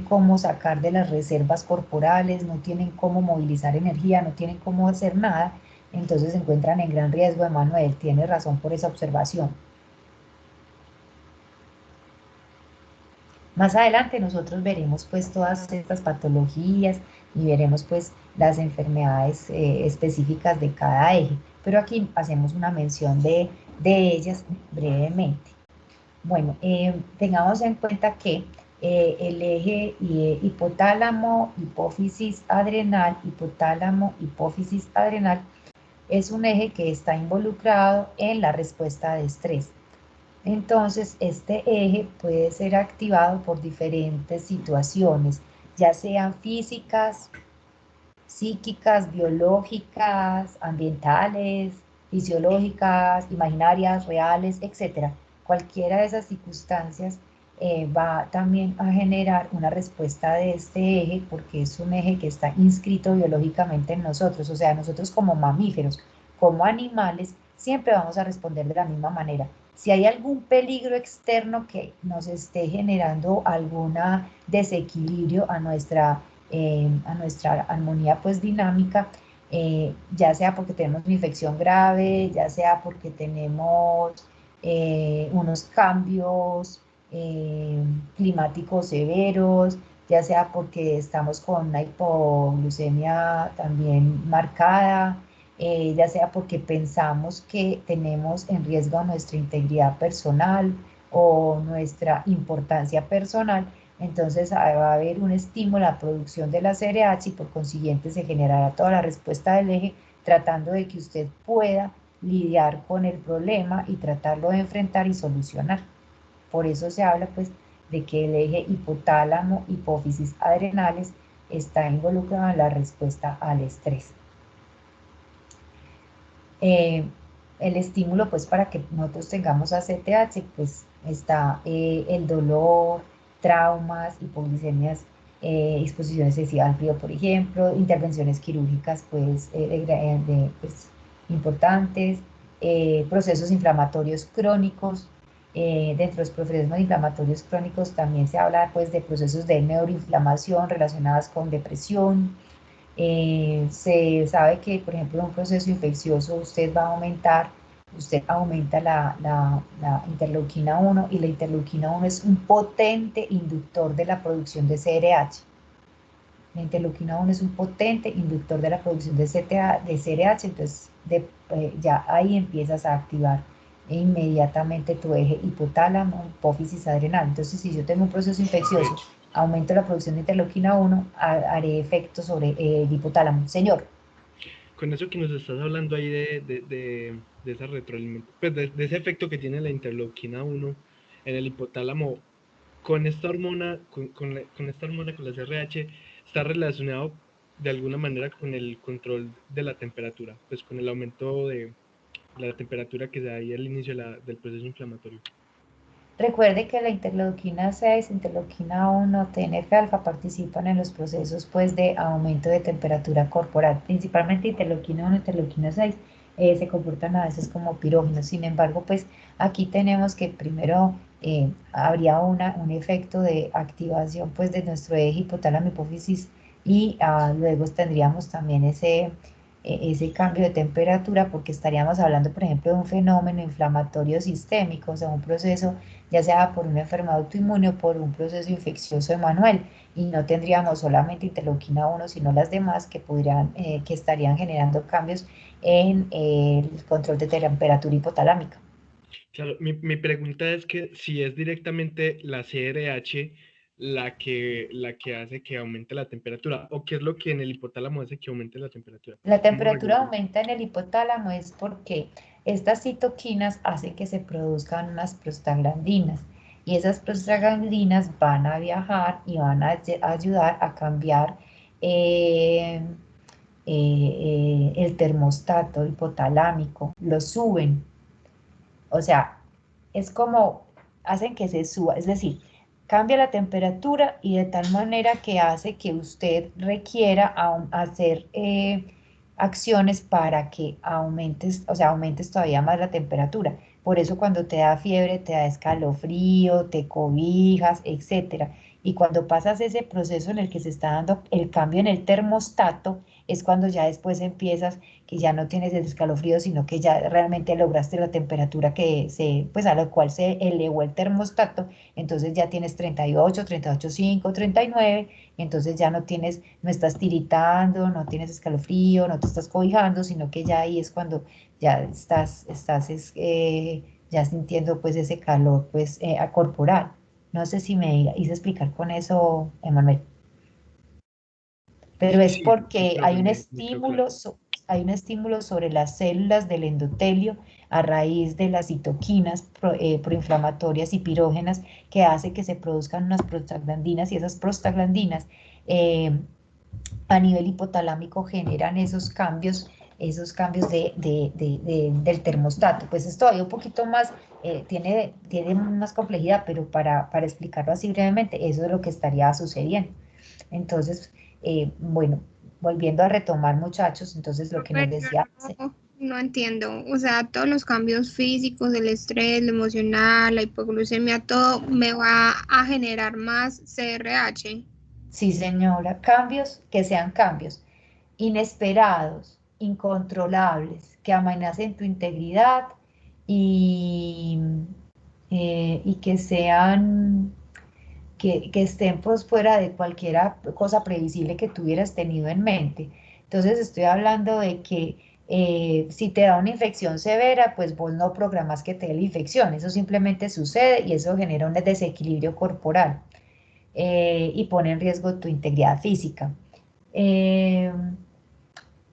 cómo sacar de las reservas corporales, no tienen cómo movilizar energía, no tienen cómo hacer nada, entonces se encuentran en gran riesgo. Emanuel, tiene razón por esa observación. Más adelante nosotros veremos pues todas estas patologías y veremos pues las enfermedades específicas de cada eje, pero aquí hacemos una mención de ellas brevemente. Bueno, tengamos en cuenta que el eje hipotálamo, hipófisis adrenal, hipotálamo, hipófisis adrenal, es un eje que está involucrado en la respuesta de estrés. Entonces, este eje puede ser activado por diferentes situaciones, ya sean físicas, psíquicas, biológicas, ambientales, fisiológicas, imaginarias, reales, etc. Cualquiera de esas circunstancias va también a generar una respuesta de este eje, porque es un eje que está inscrito biológicamente en nosotros. O sea, nosotros como mamíferos, como animales, siempre vamos a responder de la misma manera. Si hay algún peligro externo que nos esté generando algún desequilibrio a nuestra armonía pues dinámica, ya sea porque tenemos una infección grave, ya sea porque tenemos unos cambios climáticos severos, ya sea porque estamos con una hipoglucemia también marcada, ya sea porque pensamos que tenemos en riesgo nuestra integridad personal o nuestra importancia personal, entonces va a haber un estímulo a la producción de la CRH y por consiguiente se generará toda la respuesta del eje, tratando de que usted pueda lidiar con el problema y tratarlo de enfrentar y solucionar. Por eso se habla pues de que el eje hipotálamo, hipófisis adrenales está involucrado en la respuesta al estrés. El estímulo pues para que nosotros tengamos ACTH pues está el dolor, traumas, hipoglicemias, exposición excesiva al frío, por ejemplo, intervenciones quirúrgicas pues, pues importantes, procesos inflamatorios crónicos. Dentro de los procesos inflamatorios crónicos también se habla pues de procesos de neuroinflamación relacionadas con depresión. Se sabe que, por ejemplo, en un proceso infeccioso usted aumenta la interleuquina 1, y la interleuquina 1 es un potente inductor de la producción de CRH. La interleuquina 1 es un potente inductor de la producción de CRH, entonces ya ahí empiezas a activar inmediatamente tu eje hipotálamo, hipófisis adrenal. Entonces, si yo tengo un proceso infeccioso, aumento la producción de interleuquina 1, haré efecto sobre el hipotálamo. Señor. Con eso que nos estás hablando ahí de esa retroalimentación, pues de ese efecto que tiene la interleuquina 1 en el hipotálamo, con esta hormona, con esta hormona, con la CRH, está relacionado de alguna manera con el control de la temperatura, pues con el aumento de la temperatura que se da ahí al inicio del proceso inflamatorio. Recuerde que la interleuquina 6, interleuquina 1, TNF-alfa participan en los procesos pues, de aumento de temperatura corporal, principalmente interleuquina 1 y interleuquina 6 se comportan a veces como pirógenos. Sin embargo, pues aquí tenemos que primero habría un efecto de activación pues, de nuestro eje hipotálamo hipófisis y luego tendríamos también ese cambio de temperatura porque estaríamos hablando, por ejemplo, de un fenómeno inflamatorio sistémico, o sea, un proceso ya sea por una enfermedad autoinmune o por un proceso infeccioso de Manuel, y no tendríamos solamente interleuquina 1, sino las demás que que estarían generando cambios en el control de temperatura hipotalámica. Claro, mi pregunta es que si es directamente la CRH la que hace que aumente la temperatura, o qué es lo que en el hipotálamo hace que aumente la temperatura. La ¿Cómo temperatura regular? aumenta en el hipotálamo es porque estas citoquinas hacen que se produzcan unas prostaglandinas y esas prostaglandinas van a viajar y van a ayudar a cambiar eh, el termostato hipotalámico, lo suben, o sea, es como hacen que se suba, es decir, cambia la temperatura y de tal manera que hace que usted requiera hacer acciones para que aumentes, o sea, aumentes todavía más la temperatura. Por eso cuando te da fiebre, te da escalofrío, te cobijas, etcétera. Y cuando pasas ese proceso en el que se está dando el cambio en el termostato, es cuando ya después empiezas que ya no tienes el escalofrío, sino que ya realmente lograste la temperatura pues a la cual se elevó el termostato, entonces ya tienes 38, 38,5, 39, y entonces ya no estás tiritando, no tienes escalofrío, no te estás cobijando, sino que ya ahí es cuando ya ya sintiendo pues ese calor pues corporal. No sé si me hice explicar con eso, Emanuel. Pero Sí, es sí, porque profe, me quedó claro. hay un estímulo sobre las células del endotelio a raíz de las citoquinas proinflamatorias y pirógenas que hace que se produzcan unas prostaglandinas y esas prostaglandinas eh, a nivel hipotalámico generan esos cambios del termostato. Pues esto hay un poquito más, tiene más complejidad, pero para explicarlo así brevemente, eso es lo que estaría sucediendo. Entonces, bueno, volviendo a retomar, muchachos, entonces lo que nos Pero decía, no entiendo, o sea, todos los cambios físicos, el estrés, lo emocional, la hipoglucemia, todo me va a generar más CRH. sí señora, cambios que sean cambios inesperados, incontrolables, que amenacen tu integridad y, y que sean, que estén pues fuera de cualquier cosa previsible que tuvieras tenido en mente. Entonces estoy hablando de que si te da una infección severa, pues vos no programas que te dé la infección, eso simplemente sucede y eso genera un desequilibrio corporal y pone en riesgo tu integridad física. Eh,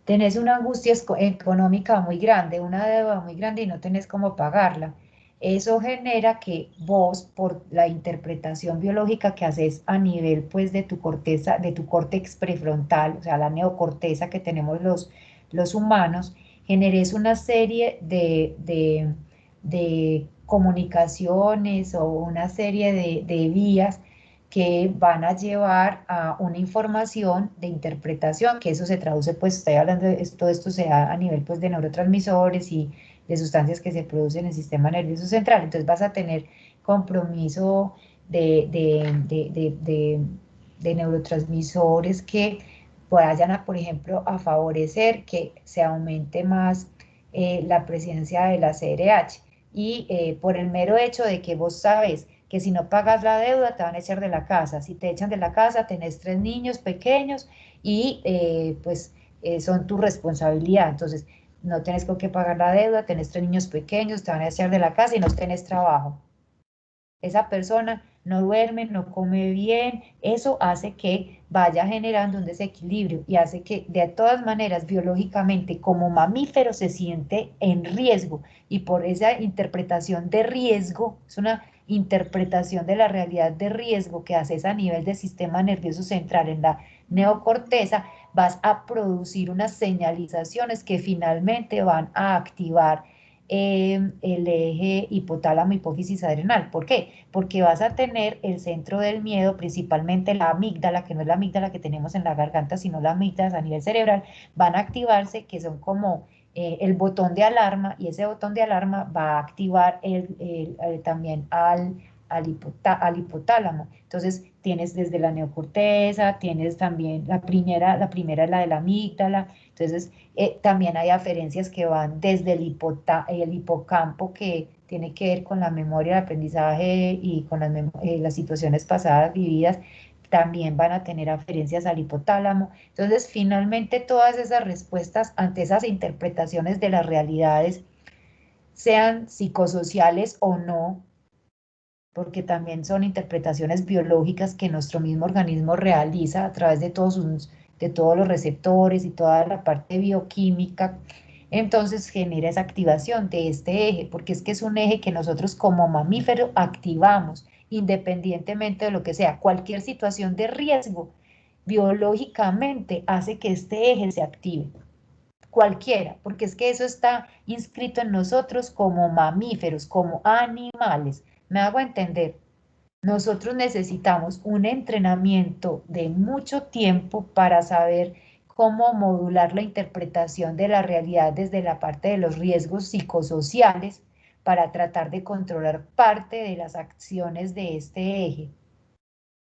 Tenés una angustia económica muy grande, una deuda muy grande y no tenés cómo pagarla. Eso genera que vos, por la interpretación biológica que haces a nivel pues de tu corteza, de tu córtex prefrontal, o sea, la neocorteza que tenemos los humanos, generes una serie de comunicaciones o una serie de vías que van a llevar a una información de interpretación, que eso se traduce, pues estoy hablando de todo esto se da a nivel pues de neurotransmisores y de sustancias que se producen en el sistema nervioso central. Entonces vas a tener compromiso de neurotransmisores que vayan a, por ejemplo, a favorecer que se aumente más la presencia de la CRH. Y por el mero hecho de que vos sabes que si no pagas la deuda te van a echar de la casa. Si te echan de la casa, tenés 3 niños pequeños y pues son tu responsabilidad. Entonces, no tenés con qué pagar la deuda, tenés 3 niños pequeños, te van a echar de la casa y no tenés trabajo. Esa persona no duerme, no come bien, eso hace que vaya generando un desequilibrio y hace que de todas maneras biológicamente como mamífero se siente en riesgo y por esa interpretación de riesgo, es una interpretación de la realidad de riesgo que haces a nivel del sistema nervioso central en la neocorteza, vas a producir unas señalizaciones que finalmente van a activar el eje hipotálamo hipófisis adrenal. ¿Por qué? Porque vas a tener el centro del miedo, principalmente la amígdala, que no es la amígdala que tenemos en la garganta, sino la amígdala a nivel cerebral, van a activarse, que son como el botón de alarma, y ese botón de alarma va a activar también al hipotálamo. Entonces tienes desde la neocorteza, tienes también la primera es la de la amígdala. Entonces también hay aferencias que van desde el hipocampo, que tiene que ver con la memoria, el aprendizaje y con las situaciones pasadas vividas. También van a tener aferencias al hipotálamo. Entonces, finalmente, todas esas respuestas ante esas interpretaciones de las realidades, sean psicosociales o no, porque también son interpretaciones biológicas que nuestro mismo organismo realiza a través de todos los receptores y toda la parte bioquímica. Entonces genera esa activación de este eje, porque es que es un eje que nosotros como mamífero activamos, independientemente de lo que sea. Cualquier situación de riesgo biológicamente hace que este eje se active. Cualquiera, porque es que eso está inscrito en nosotros como mamíferos, como animales. ¿Me hago entender? Nosotros necesitamos un entrenamiento de mucho tiempo para saber cómo modular la interpretación de la realidad desde la parte de los riesgos psicosociales para tratar de controlar parte de las acciones de este eje.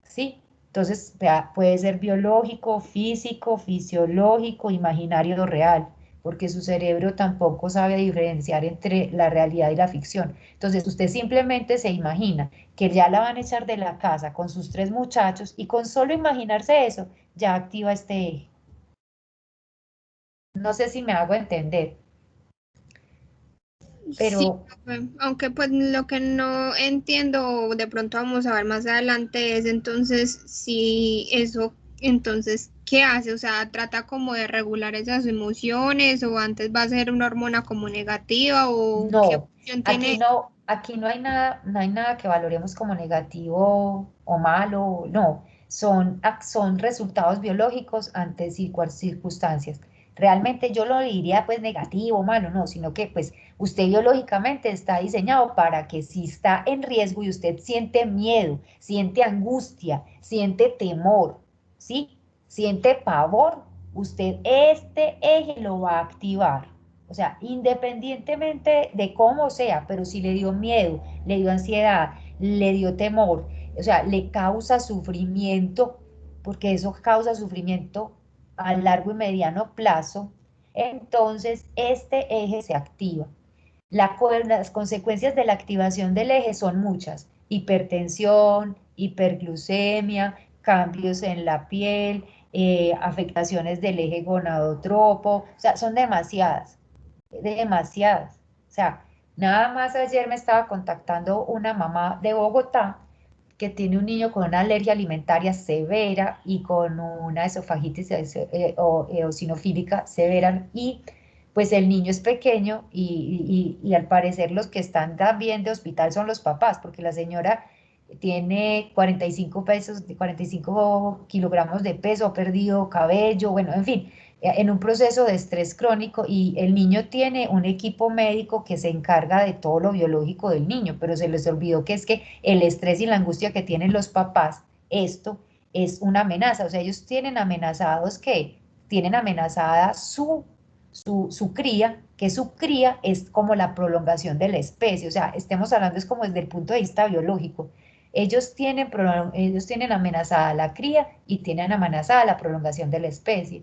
¿Sí? Entonces, puede ser biológico, físico, fisiológico, imaginario o real, porque su cerebro tampoco sabe diferenciar entre la realidad y la ficción. Entonces, usted simplemente se imagina que ya la van a echar de la casa con sus 3 muchachos, y con solo imaginarse eso, ya activa este eje. No sé si me hago entender. Pero sí, aunque pues lo que no entiendo, o de pronto vamos a ver más adelante, es entonces si eso, entonces, ¿qué hace? O sea, trata como de regular esas emociones, o antes va a ser una hormona como negativa, o qué no, función tiene. aquí no hay nada que valoremos como negativo o malo, no, son resultados biológicos ante circunstancias. Realmente yo lo diría pues negativo o malo, no, sino que pues usted biológicamente está diseñado para que si está en riesgo y usted siente miedo, siente angustia, siente temor, ¿sí? Siente pavor, usted este eje lo va a activar. O sea, independientemente de cómo sea, pero si le dio miedo, le dio ansiedad, le dio temor, o sea, le causa sufrimiento, porque eso causa sufrimiento a largo y mediano plazo, entonces este eje se activa. Las consecuencias de la activación del eje son muchas: hipertensión, hiperglucemia, cambios en la piel, afectaciones del eje gonadotropo, o sea, son demasiadas. O sea, nada más ayer me estaba contactando una mamá de Bogotá que tiene un niño con una alergia alimentaria severa y con una esofagitis eosinofílica severa, y pues el niño es pequeño y al parecer los que están también de hospital son los papás, porque la señora tiene 45 kilogramos de peso, ha perdido cabello, bueno, en fin, en un proceso de estrés crónico, y el niño tiene un equipo médico que se encarga de todo lo biológico del niño, pero se les olvidó que es que el estrés y la angustia que tienen los papás, esto es una amenaza. O sea, ellos tienen amenazados que tienen amenazada su cría, que su cría es como la prolongación de la especie. O sea, estemos hablando es como desde el punto de vista biológico. Ellos tienen amenazada la cría y tienen amenazada la prolongación de la especie.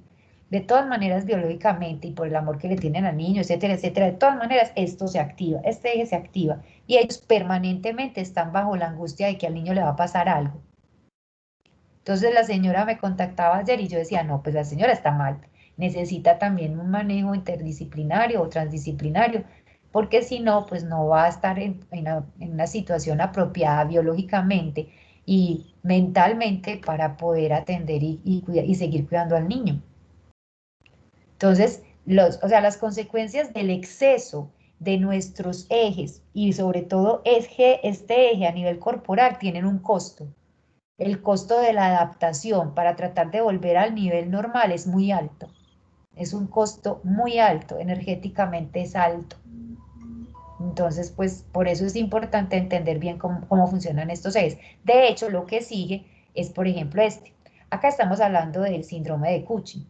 De todas maneras, biológicamente y por el amor que le tienen al niño, etcétera, etcétera, de todas maneras, esto se activa, este eje se activa, y ellos permanentemente están bajo la angustia de que al niño le va a pasar algo. Entonces la señora me contactaba ayer y yo decía, no, pues la señora está mal, necesita también un manejo interdisciplinario o transdisciplinario, porque si no, pues no va a estar en una situación apropiada biológicamente y mentalmente para poder atender y seguir cuidando al niño. Entonces, o sea, las consecuencias del exceso de nuestros ejes, y sobre todo este eje a nivel corporal, tienen un costo. El costo de la adaptación para tratar de volver al nivel normal es muy alto. Es un costo muy alto, energéticamente es alto. Entonces, pues por eso es importante entender bien cómo funcionan estos ejes. De hecho, lo que sigue es, por ejemplo, este. Acá estamos hablando del síndrome de Cushing.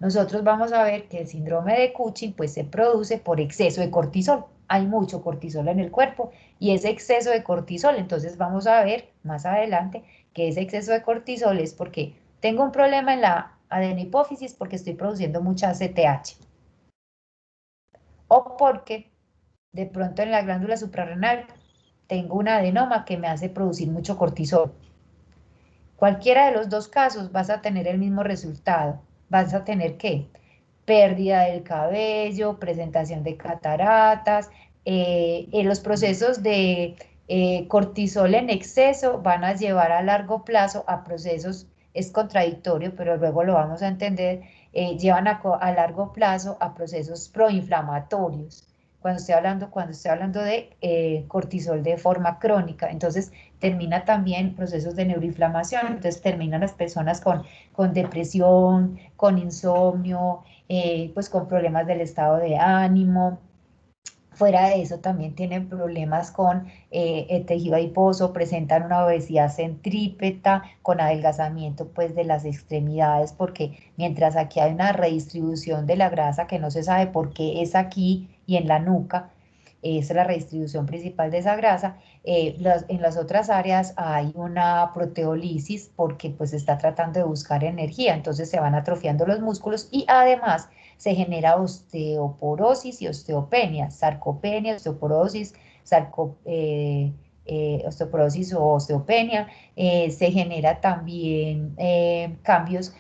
Nosotros vamos a ver que el síndrome de Cushing pues se produce por exceso de cortisol. Hay mucho cortisol en el cuerpo y ese exceso de cortisol, entonces vamos a ver más adelante que ese exceso de cortisol es porque tengo un problema en la adenohipófisis porque estoy produciendo mucha ACTH o porque de pronto en la glándula suprarrenal tengo un adenoma que me hace producir mucho cortisol. Cualquiera de los dos casos vas a tener el mismo resultado. Vas a tener ¿qué? Pérdida del cabello, presentación de cataratas, en los procesos de cortisol en exceso van a llevar a largo plazo a procesos, es contradictorio, pero luego lo vamos a entender, llevan a largo plazo a procesos proinflamatorios. Cuando estoy hablando de cortisol de forma crónica, entonces termina también procesos de neuroinflamación, entonces terminan las personas con depresión, con insomnio, pues con problemas del estado de ánimo. Fuera de eso también tienen problemas con el tejido adiposo, presentan una obesidad centrípeta, con adelgazamiento pues de las extremidades, porque mientras aquí hay una redistribución de la grasa que no se sabe por qué es aquí y en la nuca, es la redistribución principal de esa grasa, en las otras áreas hay una proteólisis porque pues se está tratando de buscar energía, entonces se van atrofiando los músculos y además se genera osteoporosis y osteopenia, sarcopenia, osteoporosis, osteoporosis o osteopenia, se genera también cambios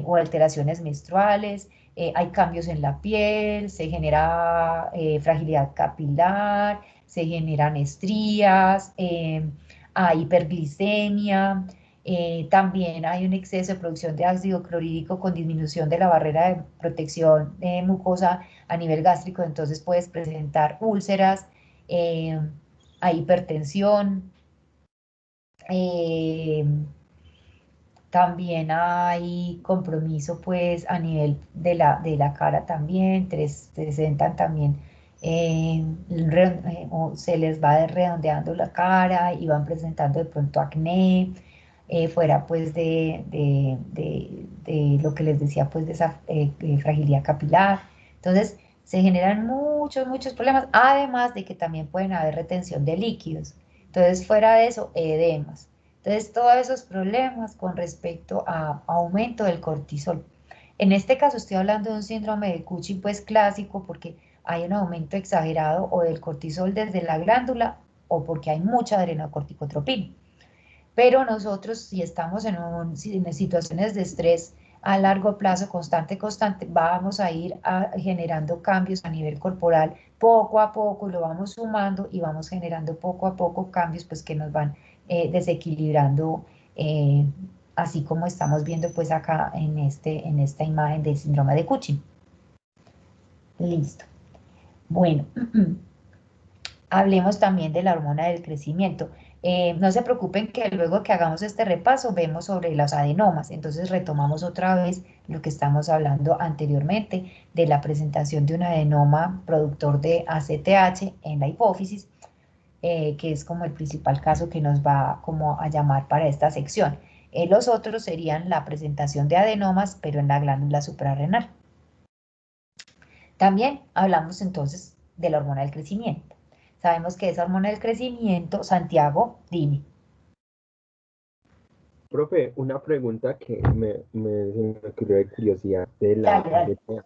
o alteraciones menstruales, hay cambios en la piel, se genera fragilidad capilar, se generan estrías, hay hiperglicemia, también hay un exceso de producción de ácido clorhídrico con disminución de la barrera de protección mucosa a nivel gástrico, entonces puedes presentar úlceras, hay hipertensión, eh, también hay compromiso pues a nivel de la cara también, presentan también, o se les va redondeando la cara y van presentando de pronto acné, fuera pues de lo que les decía pues de esa fragilidad capilar. Entonces se generan muchos problemas, además de que también pueden haber retención de líquidos. Entonces fuera de eso, edemas. Entonces, todos esos problemas con respecto a aumento del cortisol. En este caso estoy hablando de un síndrome de Cushing pues clásico porque hay un aumento exagerado o del cortisol desde la glándula o porque hay mucha adrenocorticotropina. Pero nosotros si estamos en situaciones de estrés a largo plazo, constante, vamos a ir generando cambios a nivel corporal poco a poco, lo vamos sumando y vamos generando poco a poco cambios pues que nos van desequilibrando, así como estamos viendo pues acá en esta imagen del síndrome de Cushing. Listo. Bueno, hablemos también de la hormona del crecimiento. No se preocupen que luego que hagamos este repaso vemos sobre los adenomas, entonces retomamos otra vez lo que estamos hablando anteriormente de la presentación de un adenoma productor de ACTH en la hipófisis, que es como el principal caso que nos va como a llamar para esta sección. Los otros serían la presentación de adenomas, pero en la glándula suprarrenal. También hablamos entonces de la hormona del crecimiento. Sabemos que esa hormona del crecimiento, Santiago, dime. Profe, una pregunta que se me ocurrió de curiosidad de la ACTH.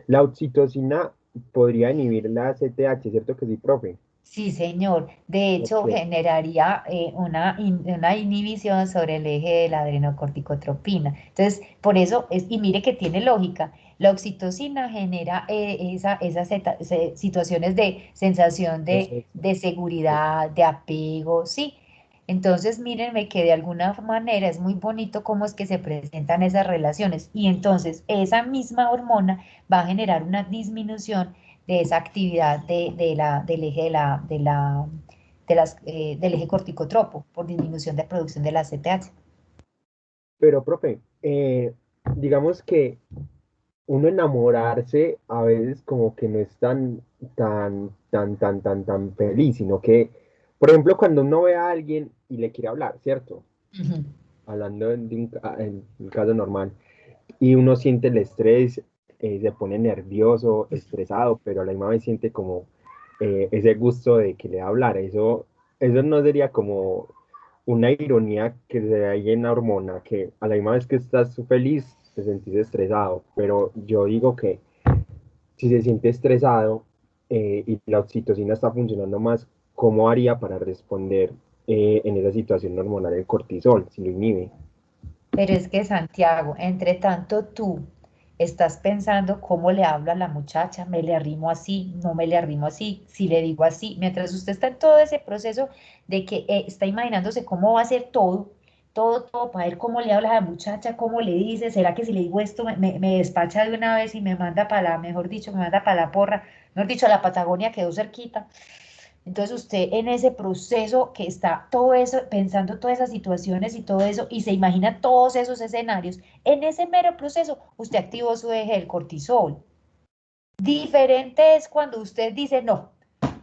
La oxitocina podría inhibir la ACTH, ¿cierto que sí, profe? Sí, señor. De hecho, Ok. generaría una inhibición sobre el eje de la adrenocorticotropina. Entonces, por eso, y mire que tiene lógica, la oxitocina genera esas situaciones de sensación de seguridad, de apego, ¿sí? Entonces, mírenme que de alguna manera es muy bonito cómo es que se presentan esas relaciones. Y entonces, esa misma hormona va a generar una disminución de esa actividad del eje del eje corticotropo por disminución de producción de la ACTH. Pero, profe, digamos que uno enamorarse a veces como que no es tan feliz, sino que, por ejemplo, cuando uno ve a alguien y le quiere hablar, ¿cierto? Ujú. Hablando en un caso normal, y uno siente el estrés, se pone nervioso, estresado, pero a la misma vez siente como ese gusto de que le hablar. Eso no sería como una ironía que se da ahí en la hormona, que a la misma vez que estás feliz, te sentís estresado, pero yo digo que si se siente estresado y la oxitocina está funcionando más, ¿cómo haría para responder en esa situación hormonal el cortisol, si lo inhibe? Pero es que Santiago, entre tanto tú estás pensando cómo le hablo a la muchacha, me le arrimo así, no me le arrimo así, si le digo así, mientras usted está en todo ese proceso de que está imaginándose cómo va a ser todo, todo, para ver cómo le habla a la muchacha, cómo le dice, será que si le digo esto me despacha de una vez y me manda para la, mejor dicho, me manda para la porra, mejor dicho, a la Patagonia quedó cerquita. Entonces usted en ese proceso que está todo eso, pensando todas esas situaciones y todo eso, y se imagina todos esos escenarios, en ese mero proceso usted activó su eje del cortisol. Diferente es cuando usted dice, no,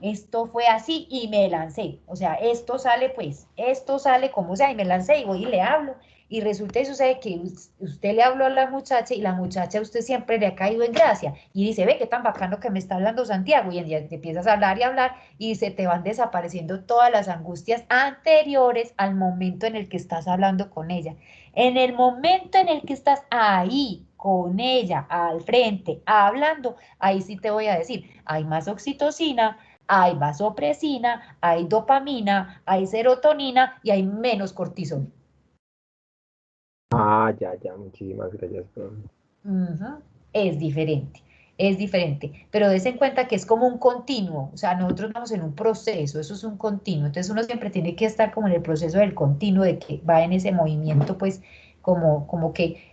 esto fue así y me lancé. O sea, esto sale pues, esto sale como sea y me lancé y voy y le hablo. Y resulta y sucede que usted le habló a la muchacha y la muchacha a usted siempre le ha caído en gracia. Y dice, ve qué tan bacano que me está hablando Santiago. Y ya te empiezas a hablar y hablar y se te van desapareciendo todas las angustias anteriores al momento en el que estás hablando con ella. En el momento en el que estás ahí con ella, al frente, hablando, ahí sí te voy a decir, hay más oxitocina, hay vasopresina, hay dopamina, hay serotonina y hay menos cortisol. Ah, ya, muchísimas gracias, profe. Ujú. Es diferente, pero des en cuenta que es como un continuo, o sea, nosotros vamos en un proceso, eso es un continuo, entonces uno siempre tiene que estar como en el proceso del continuo, de que va en ese movimiento, pues como que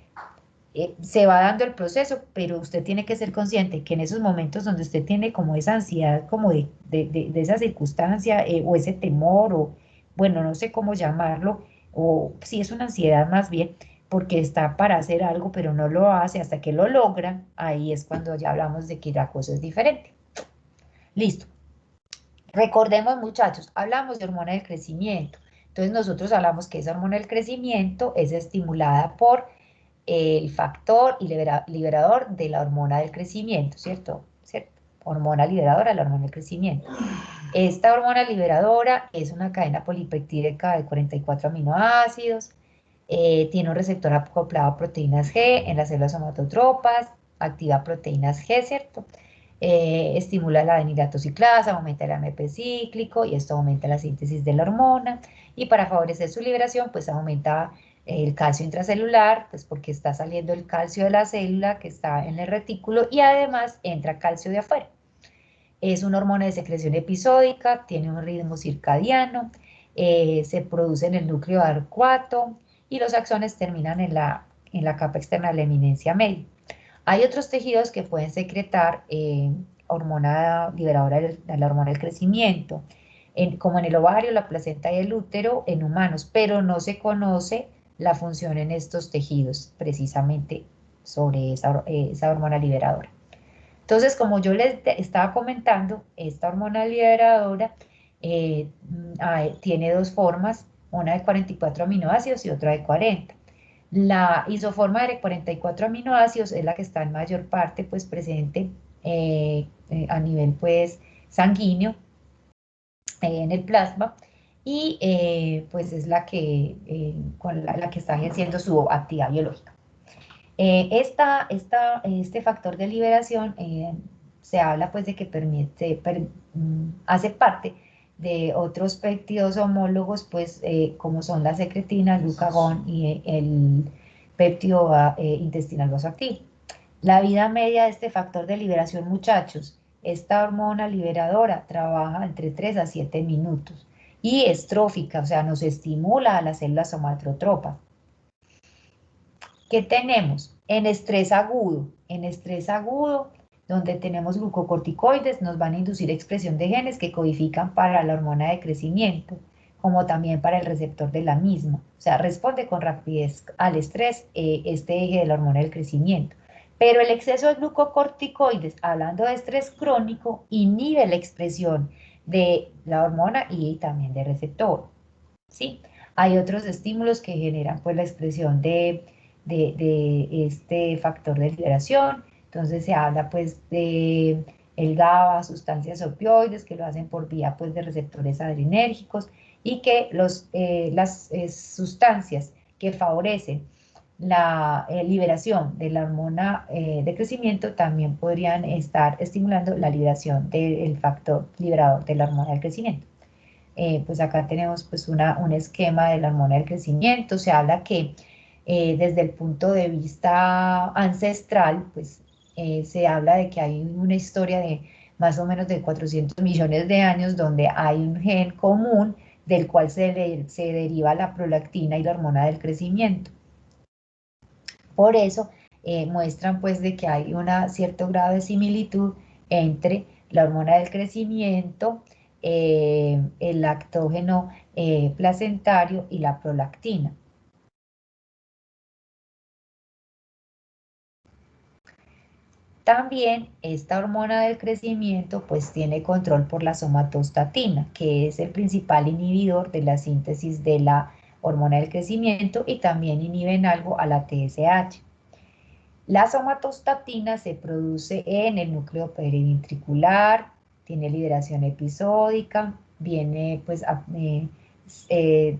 se va dando el proceso, pero usted tiene que ser consciente que en esos momentos donde usted tiene como esa ansiedad, como de esa circunstancia, o ese temor, o bueno, no sé cómo llamarlo, o si es una ansiedad más bien, porque está para hacer algo, pero no lo hace hasta que lo logra, ahí es cuando ya hablamos de que la cosa es diferente. Listo. Recordemos, muchachos, hablamos de hormona del crecimiento. Entonces nosotros hablamos que esa hormona del crecimiento es estimulada por el factor liberador de la hormona del crecimiento, ¿cierto? ¿Cierto? Hormona liberadora de la hormona del crecimiento. Esta hormona liberadora es una cadena polipeptídica de 44 aminoácidos, tiene un receptor acoplado a proteínas G en las células somatotropas, activa proteínas G, ¿cierto? Estimula la adenilatoxiclasa, aumenta el AMP cíclico y esto aumenta la síntesis de la hormona y para favorecer su liberación pues aumenta el calcio intracelular, pues porque está saliendo el calcio de la célula que está en el retículo y además entra calcio de afuera. Es una hormona de secreción episódica, tiene un ritmo circadiano, se produce en el núcleo arcuato y los axones terminan en la capa externa de la eminencia media. Hay otros tejidos que pueden secretar hormona liberadora de la hormona del crecimiento, como en el ovario, la placenta y el útero en humanos, pero no se conoce la función en estos tejidos precisamente sobre esa hormona liberadora. Entonces, como yo les estaba comentando, esta hormona liberadora tiene dos formas, una de 44 aminoácidos y otra de 40. La isoforma de 44 aminoácidos es la que está en mayor parte pues, presente a nivel pues, sanguíneo en el plasma y pues es la que, con la que está ejerciendo su actividad biológica. Este factor de liberación se habla pues de que hace parte de otros péptidos homólogos pues como son la secretina, el glucagón y el péptido intestinal vasoactivo. La vida media de este factor de liberación, muchachos, esta hormona liberadora trabaja entre 3 a 7 minutos y es trófica, o sea, nos estimula a las células somatotropas. ¿Qué tenemos? En estrés agudo, donde tenemos glucocorticoides, nos van a inducir expresión de genes que codifican para la hormona de crecimiento, como también para el receptor de la misma. O sea, responde con rapidez al estrés este eje de la hormona del crecimiento. Pero el exceso de glucocorticoides, hablando de estrés crónico, inhibe la expresión de la hormona y también de receptor, ¿sí? Hay otros estímulos que generan pues la expresión de este factor de liberación. Entonces se habla pues de el GABA, sustancias opioides que lo hacen por vía pues de receptores adrenérgicos, y que las sustancias que favorecen la liberación de la hormona de crecimiento también podrían estar estimulando la liberación del factor liberador de la hormona del crecimiento. Pues acá tenemos pues un esquema de la hormona del crecimiento. Se habla que desde el punto de vista ancestral, pues se habla de que hay una historia de más o menos de 400 millones de años donde hay un gen común del cual se deriva la prolactina y la hormona del crecimiento. Por eso muestran pues de que hay un cierto grado de similitud entre la hormona del crecimiento, el lactógeno placentario y la prolactina. También esta hormona del crecimiento pues tiene control por la somatostatina, que es el principal inhibidor de la síntesis de la hormona del crecimiento, y también inhibe en algo a la TSH. La somatostatina se produce en el núcleo periventricular, tiene liberación episódica, viene pues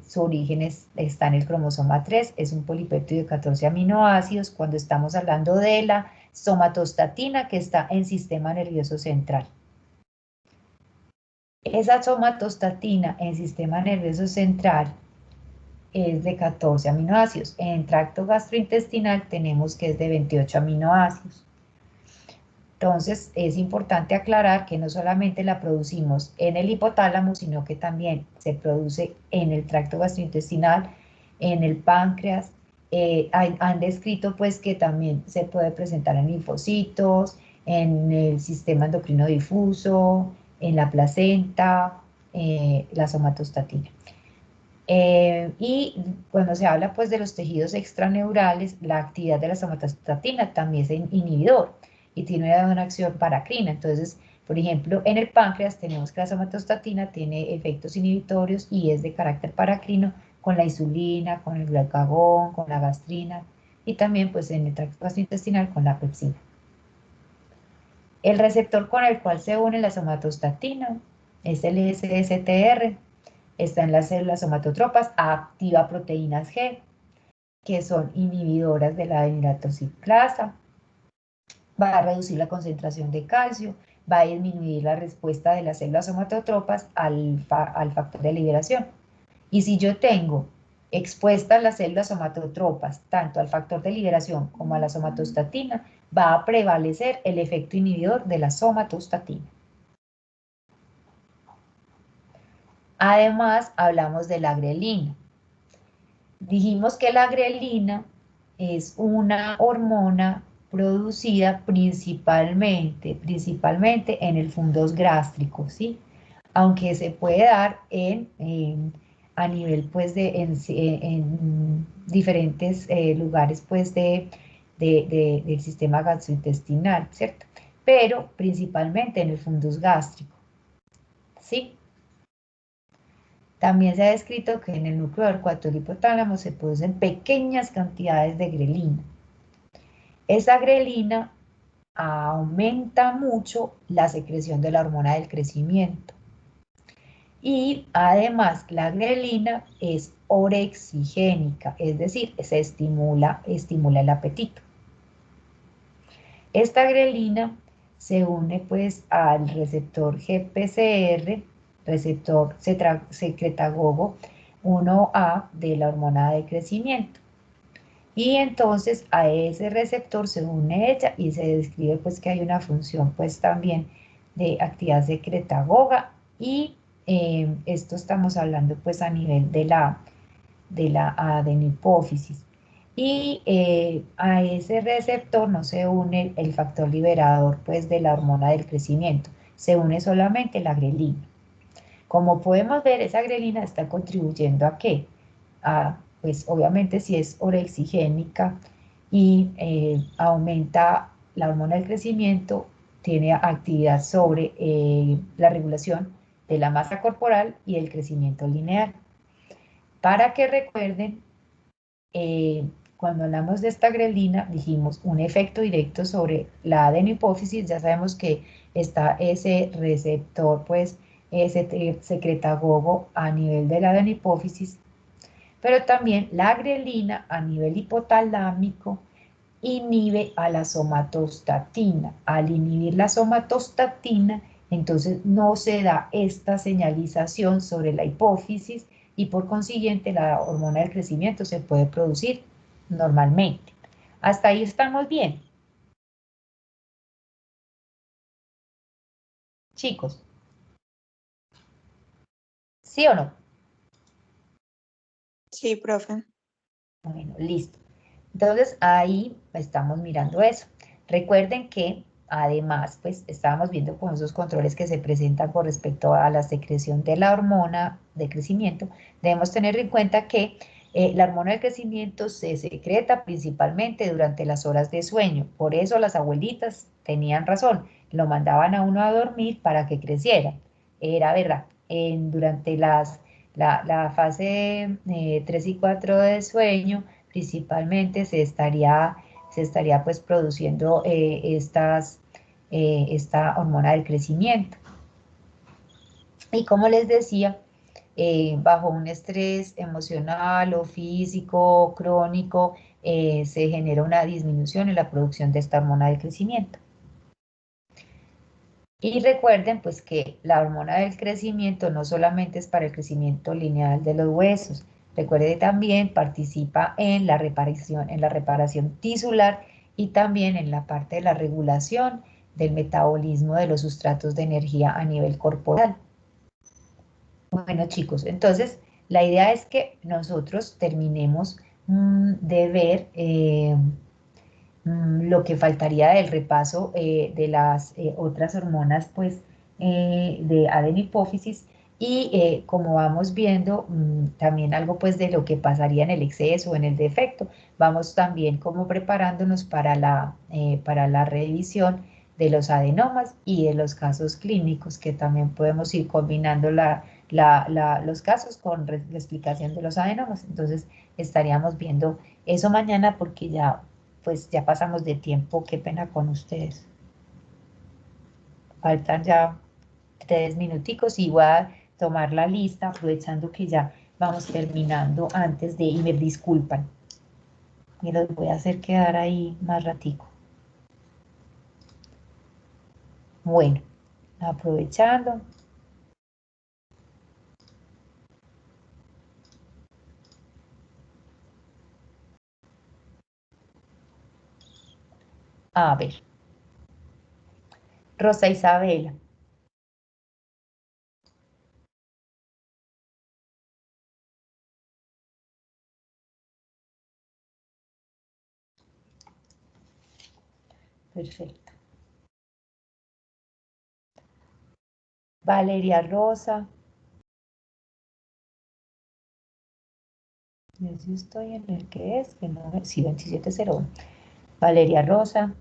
su origen está en el cromosoma 3, es un polipéptido de 14 aminoácidos cuando estamos hablando de la somatostatina que está en sistema nervioso central. Esa somatostatina en sistema nervioso central es de 14 aminoácidos. En tracto gastrointestinal tenemos que es de 28 aminoácidos. Entonces es importante aclarar que no solamente la producimos en el hipotálamo, sino que también se produce en el tracto gastrointestinal, en el páncreas. Han descrito pues que también se puede presentar en linfocitos, en el sistema endocrino difuso, en la placenta, la somatostatina. Y cuando se habla pues de los tejidos extraneurales, la actividad de la somatostatina también es inhibidor y tiene una acción paracrina. Entonces, por ejemplo, en el páncreas tenemos que la somatostatina tiene efectos inhibitorios y es de carácter paracrino con la insulina, con el glucagón, con la gastrina, y también pues en el tracto gastrointestinal con la pepsina. El receptor con el cual se une la somatostatina es el SSTR. Está en las células somatotropas, activa proteínas G, que son inhibidoras de la adenosintrasa, va a reducir la concentración de calcio, va a disminuir la respuesta de las células somatotropas al factor de liberación. Y si yo tengo expuestas las células somatotropas, tanto al factor de liberación como a la somatostatina, va a prevalecer el efecto inhibidor de la somatostatina. Además, hablamos de la grelina. Dijimos que la grelina es una hormona producida principalmente en el fundus gástrico, ¿sí? Aunque se puede dar a nivel, pues, en diferentes lugares, pues, del sistema gastrointestinal, ¿cierto? Pero principalmente en el fundus gástrico, ¿sí? También se ha descrito que en el núcleo del cuarto del hipotálamo se producen pequeñas cantidades de grelina. Esa grelina aumenta mucho la secreción de la hormona del crecimiento. Y además la grelina es orexigénica, es decir, se estimula el apetito. Esta grelina se une pues al receptor GPCR, receptor secretagogo 1A de la hormona de crecimiento. Y entonces a ese receptor se une ella y se describe pues que hay una función pues también de actividad secretagoga, y esto estamos hablando pues a nivel de la adenopófisis. Y a ese receptor no se une el factor liberador pues de la hormona del crecimiento, se une solamente la grelina. Como podemos ver, esa grelina está contribuyendo ¿a qué? Pues obviamente si es orexigénica, y aumenta la hormona del crecimiento, tiene actividad sobre la regulación de la masa corporal y el crecimiento lineal. Para que recuerden, cuando hablamos de esta grelina, dijimos un efecto directo sobre la adenopófisis. Ya sabemos que está ese receptor, pues, ese secretagogo a nivel de la adenopófisis, pero también la grelina a nivel hipotalámico inhibe a la somatostatina. Al inhibir la somatostatina, entonces no se da esta señalización sobre la hipófisis y por consiguiente la hormona del crecimiento se puede producir normalmente. Hasta ahí estamos bien. Chicos. ¿Sí o no? Sí, profe. Bueno, listo. Entonces ahí estamos mirando eso. Recuerden que además, pues estábamos viendo con esos controles que se presentan con respecto a la secreción de la hormona de crecimiento. Debemos tener en cuenta que la hormona del crecimiento se secreta principalmente durante las horas de sueño. Por eso las abuelitas tenían razón, lo mandaban a uno a dormir para que creciera. Era verdad. Durante la fase 3 y 4 de sueño, principalmente se estaría pues produciendo esta hormona del crecimiento. Y como les decía, bajo un estrés emocional o físico crónico, se genera una disminución en la producción de esta hormona del crecimiento. Y recuerden pues que la hormona del crecimiento no solamente es para el crecimiento lineal de los huesos, recuerde también participa en la reparación tisular y también en la parte de la regulación del metabolismo de los sustratos de energía a nivel corporal. Bueno chicos, entonces la idea es que nosotros terminemos de ver lo que faltaría del repaso de las otras hormonas pues de adenopófisis y como vamos viendo también algo pues de lo que pasaría en el exceso o en el defecto, vamos también como preparándonos para la revisión de los adenomas y de los casos clínicos, que también podemos ir combinando los casos con la explicación de los adenomas. Entonces estaríamos viendo eso mañana porque pues ya pasamos de tiempo, qué pena con ustedes. Faltan ya 3 minuticos y voy a tomar la lista aprovechando que ya vamos terminando antes de, y me disculpan. Y los voy a hacer quedar ahí más ratico. Bueno, aprovechando. A ver. Rosa Isabela. Perfecto. Valeria Rosa. Yo sí estoy en el que es, que no, sí, 2701. Valeria Rosa.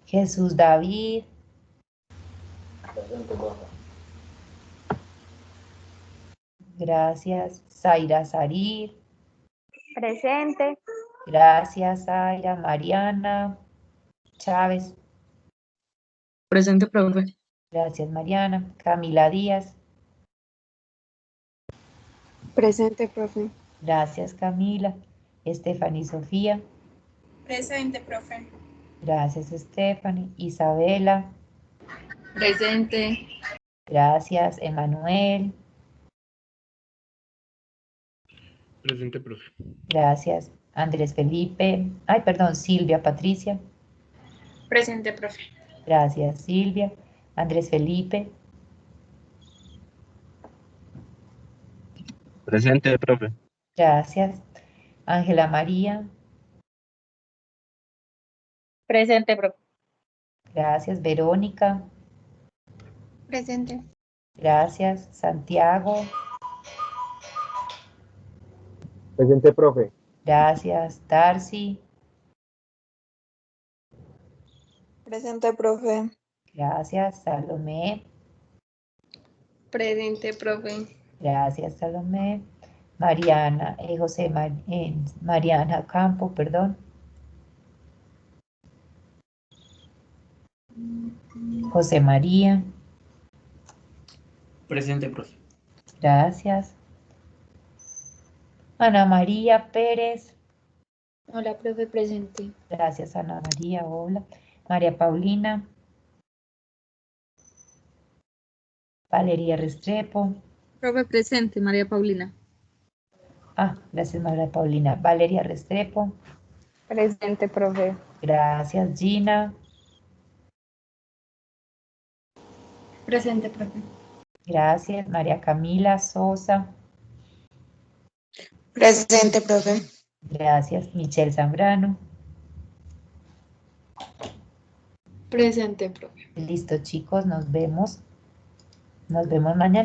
Jesús David. Gracias. Zaira Sarir. Presente. Gracias, Zaira. Mariana Chávez. Presente, profe. Gracias, Mariana. Camila Díaz. Presente, profe. Gracias, Camila. Stephanie Sofía. Presente, profe. Gracias, Stephanie. Isabela. Presente. Gracias, Emanuel. Presente, profe. Gracias, Andrés Felipe. Ay, perdón, Silvia Patricia. Presente, profe. Gracias, Silvia. Andrés Felipe. Presente, profe. Gracias. Ángela María. Presente, profe. Gracias, Verónica. Presente. Gracias, Santiago. Presente, profe. Gracias. Darcy. Presente, profe. Gracias. Salomé. Presente, profe. Gracias, Salomé. Mariana, Mariana Campo, perdón. José María. Presente, profe. Gracias. Ana María Pérez. Hola, profe, presente. Gracias, Ana María. Hola. María Paulina. Valeria Restrepo. Profe, presente, María Paulina. Gracias, María Paulina. Valeria Restrepo. Presente, profe. Gracias, Gina. Presente, profe. Gracias, María Camila Sosa. Presente, profe. Gracias, Michelle Zambrano. Presente, profe. Listo, chicos, nos vemos. Nos vemos mañana.